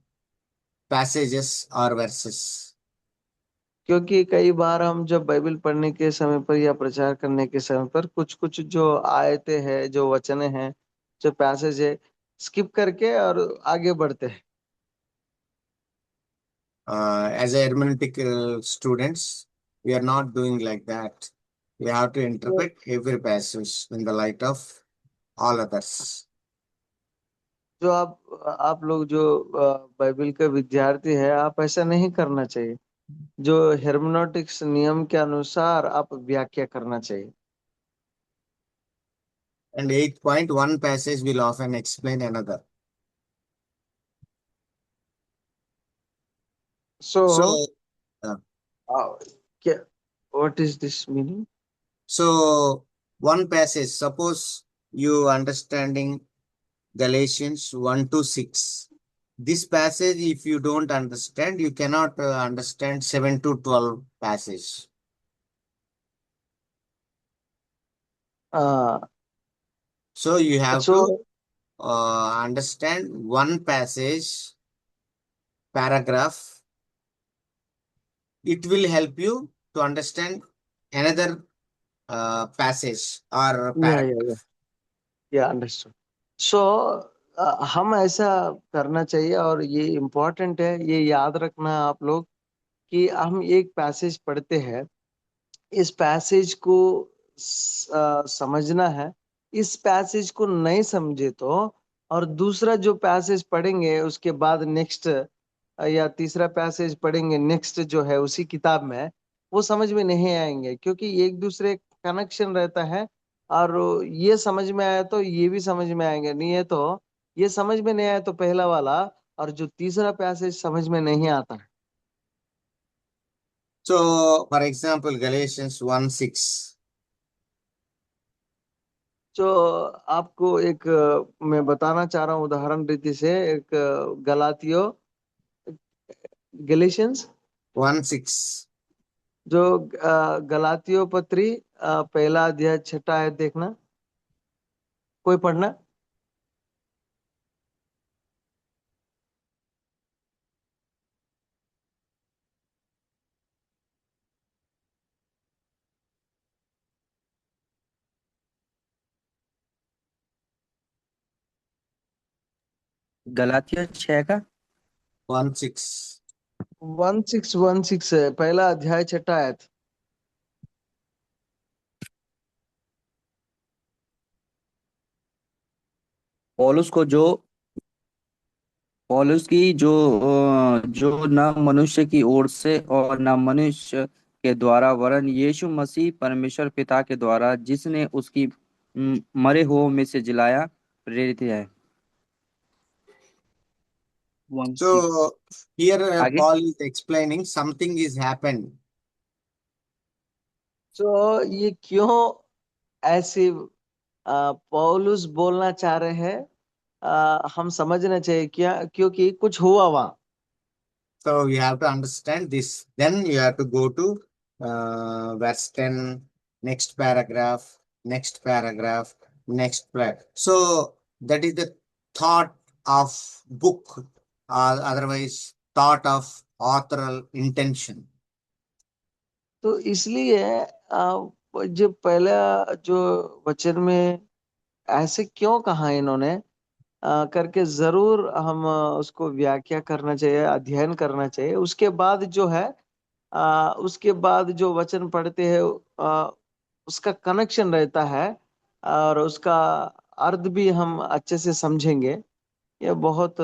passages or verses. क्योंकि कई बार हम जब बाइबल पढ़ने के समय पर या प्रचार करने के समय पर कुछ कुछ जो आयतें हैं, जो वचने हैं, जो पैसेज है, स्किप करके और आगे बढ़ते हैं। As a hermeneutical students, we are not doing like that. We have to तो interpret every passage in the light of all others. जो आप लोग जो बाइबल के विद्यार्थी है, आप ऐसा नहीं करना चाहिए। जो हेर्मेनॉटिक्स नियम के अनुसार आप व्याख्या करना चाहिए। And 8 point, one passage will often explain another. So So, uh, क्या what is this meaning? so one passage, suppose you understanding Galatians 1 to 6. This passage, if you don't understand, you cannot understand 7 to 12 passage. So you have so to understand one passage, paragraph. It will help you to understand another passage or या या paragraph. या understood. सो हम ऐसा करना चाहिए और ये important है, ये याद रखना आप लोग कि हम एक पैसेज पढ़ते हैं, इस पैसेज को समझना है। इस पैसेज को नहीं समझे तो और दूसरा जो पैसेज पढ़ेंगे उसके बाद नेक्स्ट या तीसरा पैसेज पढ़ेंगे नेक्स्ट जो है उसी किताब में, वो समझ में नहीं आएंगे, क्योंकि एक दूसरे कनेक्शन रहता है। और ये समझ में आया तो ये भी समझ में आएंगे, नहीं है तो ये समझ में नहीं आया तो पहला वाला और जो तीसरा पैसेज समझ में नहीं आता है। So, for example, Galatians 1 6. जो आपको एक मैं बताना चाह रहा हूँ उदाहरण रीति से, एक गलातियो गलेशियंस 1 6. जो गलातियो पत्री पहला अध्याय छठा है, देखना, कोई पढ़ना। गलातिया 6 का 1 6. 1616 है, पहला अध्याय छठा है। पौलुस को जो पौलुस की जो न मनुष्य की ओर से और न मनुष्य के द्वारा वरन यीशु मसीह परमेश्वर पिता के द्वारा जिसने उसकी मरे हुओं में से जिलाया प्रेरित है। 1 6 So, here आगे। Paul is explaining something is happened. तो ये क्यों ऐसे पौलुस बोलना चाह रहे हैं, हम समझना चाहिए क्या, क्योंकि कुछ हुआ वहां। So, you have to understand this. Then you have to go to verse 10, next paragraph, next paragraph, next paragraph. So, that is the thought of book, or otherwise thought of authorial intention. तो इसलिए जो पहला जो वचन में ऐसे क्यों कहा इन्होंने करके जरूर हम उसको व्याख्या करना चाहिए, अध्ययन करना चाहिए। उसके बाद जो है उसके बाद जो वचन पढ़ते हैं उसका कनेक्शन रहता है और उसका अर्थ भी हम अच्छे से समझेंगे। ये बहुत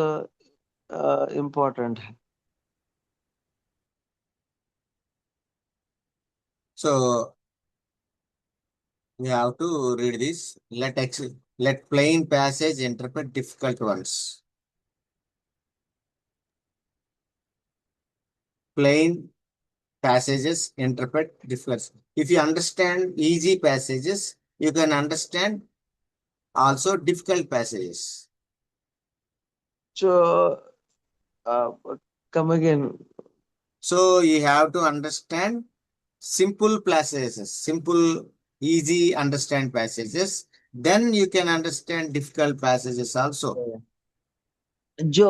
इम्पोर्टेंट है। So, we have to read this. Let plain passage interpret difficult ones. Plain passages interpret difficult. If you understand easy passages, you can understand also difficult passages. जो come again. So you have to understand simple passages, simple, easy understand passages. Then you can understand difficult passages also. जो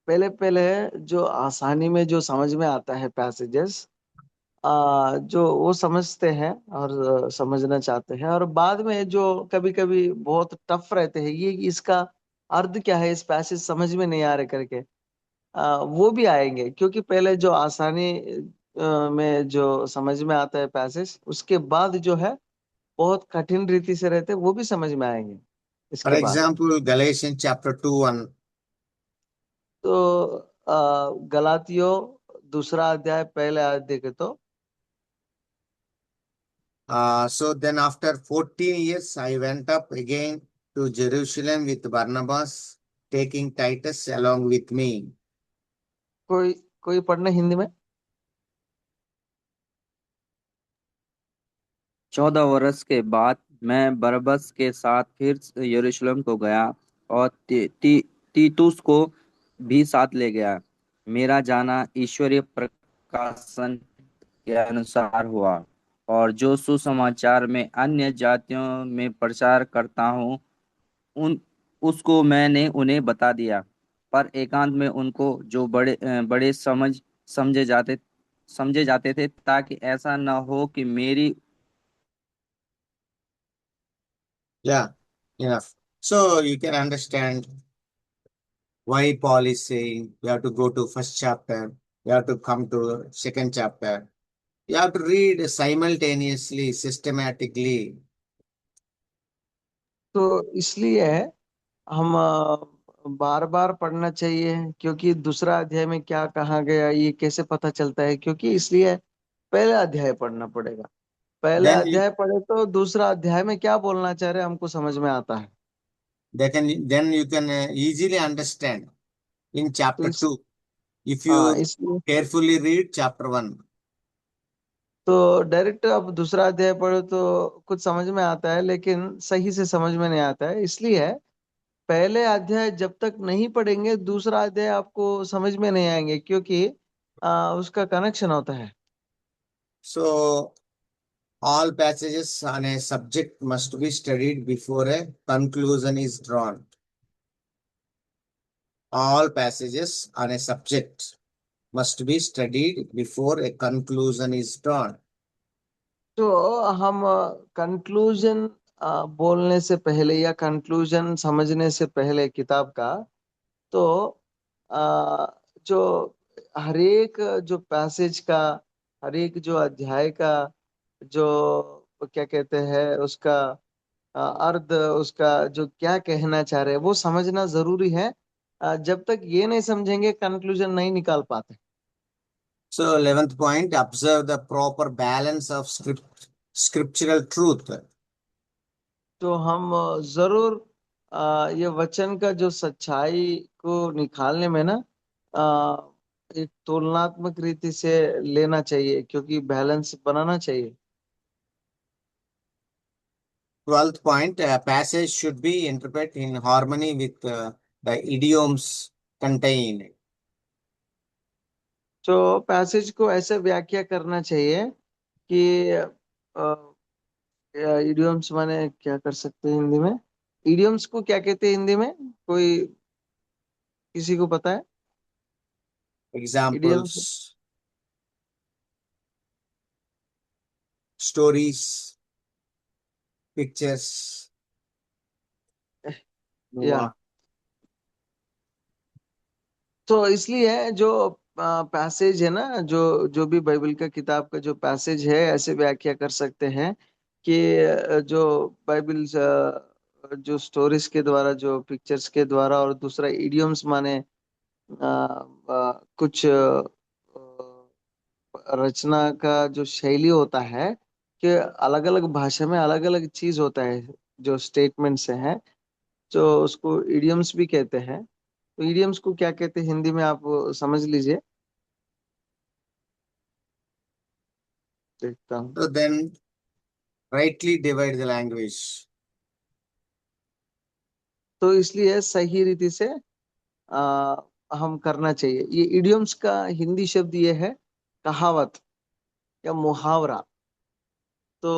पहले पहले जो आसानी में जो समझ में आता है पैसेजेस, जो वो समझते हैं और समझना चाहते हैं, और बाद में जो कभी कभी बहुत टफ रहते हैं, ये इसका अर्थ क्या है, इस पैसेज समझ में नहीं आ रहे करके, वो भी आएंगे, क्योंकि पहले जो आसानी में जो समझ में आता है पैसेज, उसके बाद जो है बहुत कठिन रीति से रहते हैं, वो भी समझ में आएंगे For इसके बाद। example, Galatians chapter 2, 1. तो गलातियों दूसरा अध्याय पहले अध्याय के तो, So then after 14 years, I went up again to Jerusalem with Barnabas, taking Titus along with me. कोई कोई पढ़ना हिंदी में। 14 वर्ष के बाद मैं बरबस के साथ फिर यरूशलेम को गया और तीतुस को भी साथ ले गया। मेरा जाना ईश्वरीय प्रकाशन के अनुसार हुआ, और जो सुसमाचार में अन्य जातियों में प्रचार करता हूँ उन उसको मैंने उन्हें बता दिया, पर एकांत में उनको, जो बड़े समझे जाते थे, ताकि ऐसा न हो कि मेरी। Yeah, enough. So you can understand why Paul is saying you have to go to first chapter, you have to come to second chapter. You have to read simultaneously, systematically. तो इसलिए हम बार बार पढ़ना चाहिए, क्योंकि दूसरा अध्याय में क्या कहा गया ये कैसे पता चलता है, क्योंकि इसलिए पहले अध्याय पढ़ना पड़ेगा। पहले Then you, अध्याय पढ़े तो दूसरा अध्याय में क्या बोलना चाह रहे हैं हमको समझ में आता है। then you can easily understand in तो chapter इस 2 if हाँ you इसलिए carefully read chapter 1. तो डायरेक्ट अब दूसरा अध्याय पढ़ो तो कुछ समझ में आता है, लेकिन सही से समझ में नहीं आता है। इसलिए पहले अध्याय जब तक नहीं पढ़ेंगे, दूसरा अध्याय आपको समझ में नहीं आएंगे, क्योंकि उसका कनेक्शन होता है। So all passages on a subject must be studied before a conclusion is drawn. All passages on a subject must be studied before a conclusion is drawn. तो हम कंक्लूजन बोलने से पहले या कंक्लूजन समझने से पहले किताब का, तो अ, जो हरेक जो पैसेज का, हरेक जो अध्याय का, जो क्या कहते हैं उसका अर्थ, उसका जो क्या कहना चाह रहे हैं वो समझना जरूरी है। जब तक ये नहीं समझेंगे कंक्लूजन नहीं निकाल पाते। So 11th point, observe the proper balance of scriptural truth. तो हम जरूर ये वचन का जो सच्चाई को निकालने में ना एक तुलनात्मक रीति से लेना चाहिए, क्योंकि बैलेंस बनाना चाहिए। 12th point, a passage should be interpreted in harmony with the idioms contained. तो पैसेज को ऐसे व्याख्या करना चाहिए कि इडियम्स माने क्या कर सकते हैं हिंदी में, इडियम्स को क्या कहते हैं हिंदी में, कोई किसी को पता है idioms? Examples, stories, pictures. Move या on. तो इसलिए जो पैसेज है ना, जो जो भी बाइबल का किताब का जो पैसेज है, ऐसे व्याख्या कर सकते हैं कि जो बाइबल जो स्टोरीज के द्वारा, जो पिक्चर्स के द्वारा, और दूसरा इडियम्स माने कुछ रचना का जो शैली होता है, कि अलग अलग भाषा में अलग अलग चीज होता है, जो स्टेटमेंट से है, जो उसको इडियम्स भी कहते हैं। तो इडियम्स को क्या कहते हैं हिंदी में, आप समझ लीजिए, देखता हूँ। So then, rightly divide the language. तो इसलिए सही रीति से आ, हम करना चाहिए। ये इडियम्स का हिंदी शब्द ये है कहावत या मुहावरा। तो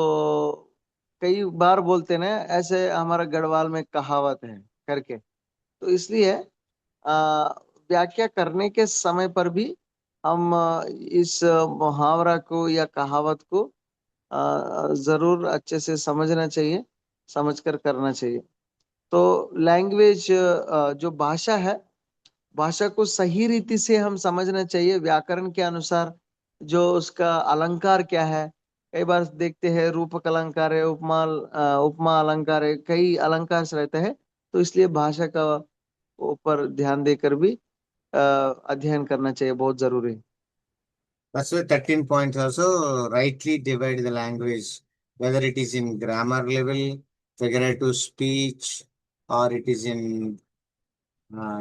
कई बार बोलते ना, ऐसे हमारा गढ़वाल में कहावत है करके। तो इसलिए व्याख्या करने के समय पर भी हम इस मुहावरा को या कहावत को जरूर अच्छे से समझना चाहिए, समझकर करना चाहिए। तो लैंग्वेज, जो भाषा है, भाषा को सही रीति से हम समझना चाहिए, व्याकरण के अनुसार। जो उसका अलंकार क्या है, कई बार देखते हैं रूपक अलंकार है, उपमा अलंकार है, कई अलंकार रहते हैं। तो इसलिए भाषा का ऊपर ध्यान देकर भी अध्ययन करना चाहिए, बहुत जरूरी है। That's why 13 points also rightly divide the language, whether it is in grammar level, figurative speech, or it is in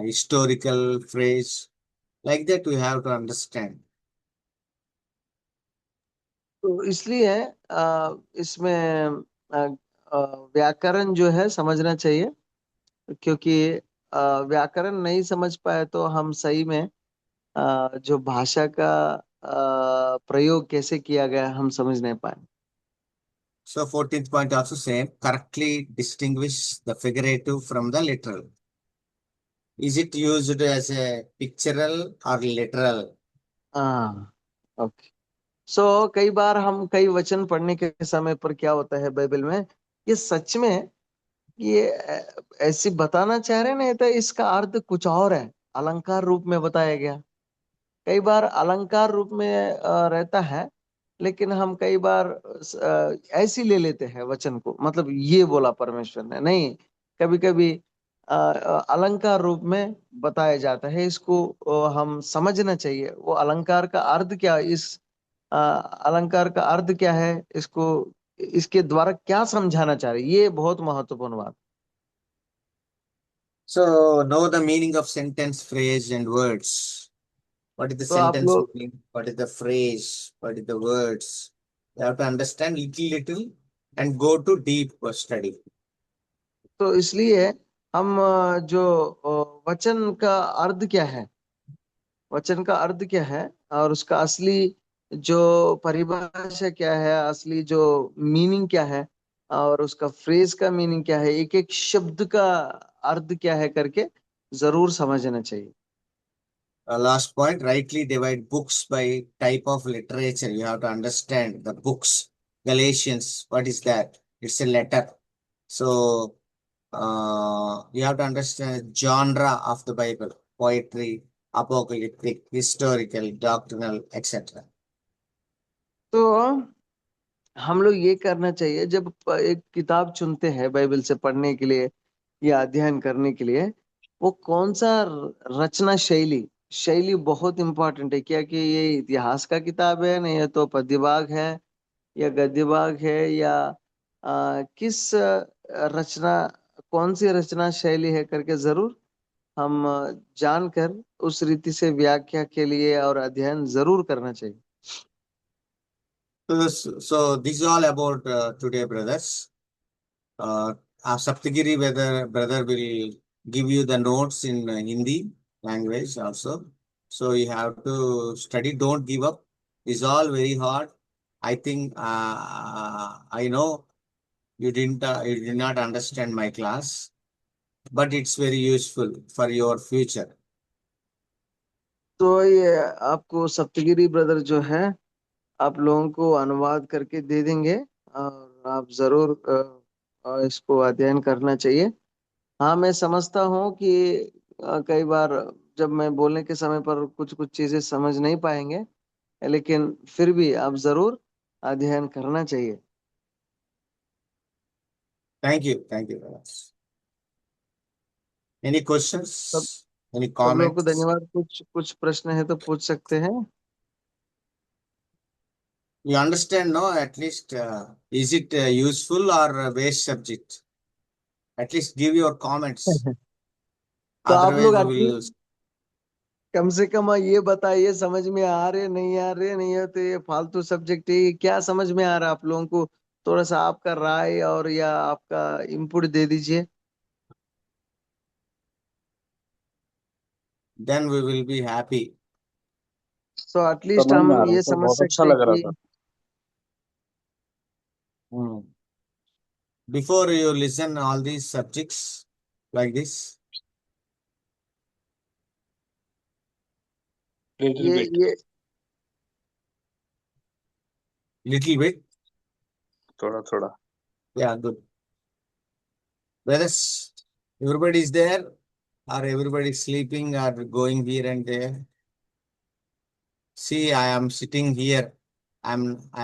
historical phrase. Like that, we have to understand. तो इसलिए इसमें अ, व्याकरण जो है समझना चाहिए, क्योंकि व्याकरण नहीं समझ पाए तो हम सही में जो भाषा का प्रयोग कैसे किया गया हम समझ नहीं पाए। So 14th point also same, correctly distinguish the figurative from the literal. Is it used as a pictorial or literal? हाँ, ओके। सो कई बार हम कई वचन पढ़ने के समय पर क्या होता है बाइबल में, ये सच में ये ऐसी बताना चाह रहे नहीं तो इसका अर्थ कुछ और है, अलंकार रूप में बताया गया। कई बार अलंकार रूप में रहता है, लेकिन हम कई बार ऐसे ही ले लेते हैं वचन को, मतलब ये बोला परमेश्वर ने, नहीं। कभी कभी अलंकार रूप में बताया जाता है, इसको हम समझना चाहिए। वो अलंकार का अर्थ क्या, इस अलंकार का अर्थ क्या है, इसको इसके द्वारा क्या समझाना चाह रहे, ये बहुत महत्वपूर्ण बात। So know the meaning of sentence, phrase, and words. What is the तो आप sentence लोग, meaning? What is the phrase? What is the words? You have to understand little and go to deep study. तो इसलिए हम जो वचन का अर्थ क्या है, वचन का अर्थ क्या है, और उसका असली जो परिभाषा क्या है, असली जो मीनिंग क्या है, और उसका फ्रेज का मीनिंग क्या है, एक एक शब्द का अर्थ क्या है करके जरूर समझना चाहिए। Last point, rightly divide books by type of literature. You have to understand the books. Galatians, what is that? It's a letter. So you have to understand genre of the Bible, poetry, apocalyptic, historical, doctrinal, etc. तो हम लोग ये करना चाहिए, जब एक किताब चुनते हैं बाइबल से पढ़ने के लिए या अध्ययन करने के लिए, वो कौन सा रचना शैली, शैली बहुत इंपॉर्टेंट है। क्या कि ये इतिहास का किताब है, नहीं है तो पद्यभाग है या गद्यभाग है, या किस रचना, कौन सी रचना शैली है करके जरूर हम जानकर उस रीति से व्याख्या के लिए और अध्ययन जरूर करना चाहिए। So this is all about today, brothers. Uh, Saptagiri brother will give you the notes in Hindi language also. So you have to study. Don't give up. It's all very hard. I think I know you did not understand my class, but it's very useful for your future. तो ये आपको Saptagiri brother जो है, आप लोगों को अनुवाद करके दे देंगे, और आप जरूर इसको अध्ययन करना चाहिए। हाँ, मैं समझता हूँ कि कई बार जब मैं बोलने के समय पर कुछ कुछ चीजें समझ नहीं पाएंगे, लेकिन फिर भी आप जरूर अध्ययन करना चाहिए। Thank you. Thank you very much. Any सब questions? Any सब लोगों को comments? धन्यवाद। कुछ कुछ प्रश्न है तो पूछ सकते हैं। You understand, no? At least, is it useful or a waste subject? At least give your comments. तो आप Otherwise, लोग we will. कम से कम ये बताइए, समझ में आ रहे नहीं आ रहे, नहीं है तो ये फालतू सब्जेक्ट है, ये क्या समझ में आ रहा है आप लोगों को, थोड़ा सा आपका राय और या आपका इनपुट दे दीजिए। Then we will be happy. तो एटलीस्ट समझ में हम आ रहा ये था, समझ बहुत अच्छा सकते हैं लग रहा कि था। Hmm. Before you listen all these subjects like this, Little ये bit. ये Little bit. थोड़ा थोड़ा. Yeah, good. Brothers, everybody is there, or everybody sleeping, or going here and there. See, I am sitting here. I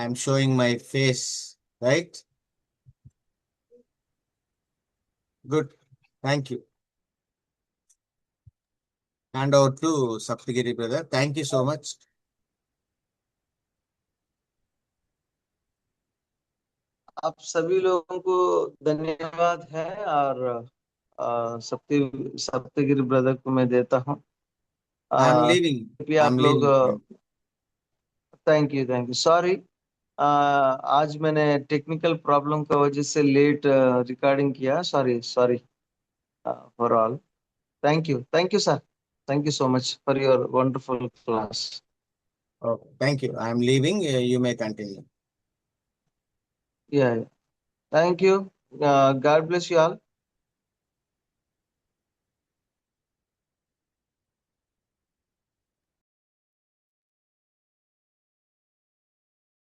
am showing my face, right? Good. Thank you. Hand over to Saptagiri brother. Thank you so much. आप सभी लोगों को धन्यवाद है, और Saptagiri brother को मैं देता हूँ। I am leaving. भी I am आप लोग leaving. Thank you sorry. आज मैंने टेक्निकल प्रॉब्लम की वजह से लेट रिकॉर्डिंग किया, sorry sorry for all. Thank you sir, thank you so much for your wonderful class. Okay, thank you. I am leaving. You may continue. या thank you, God bless you all.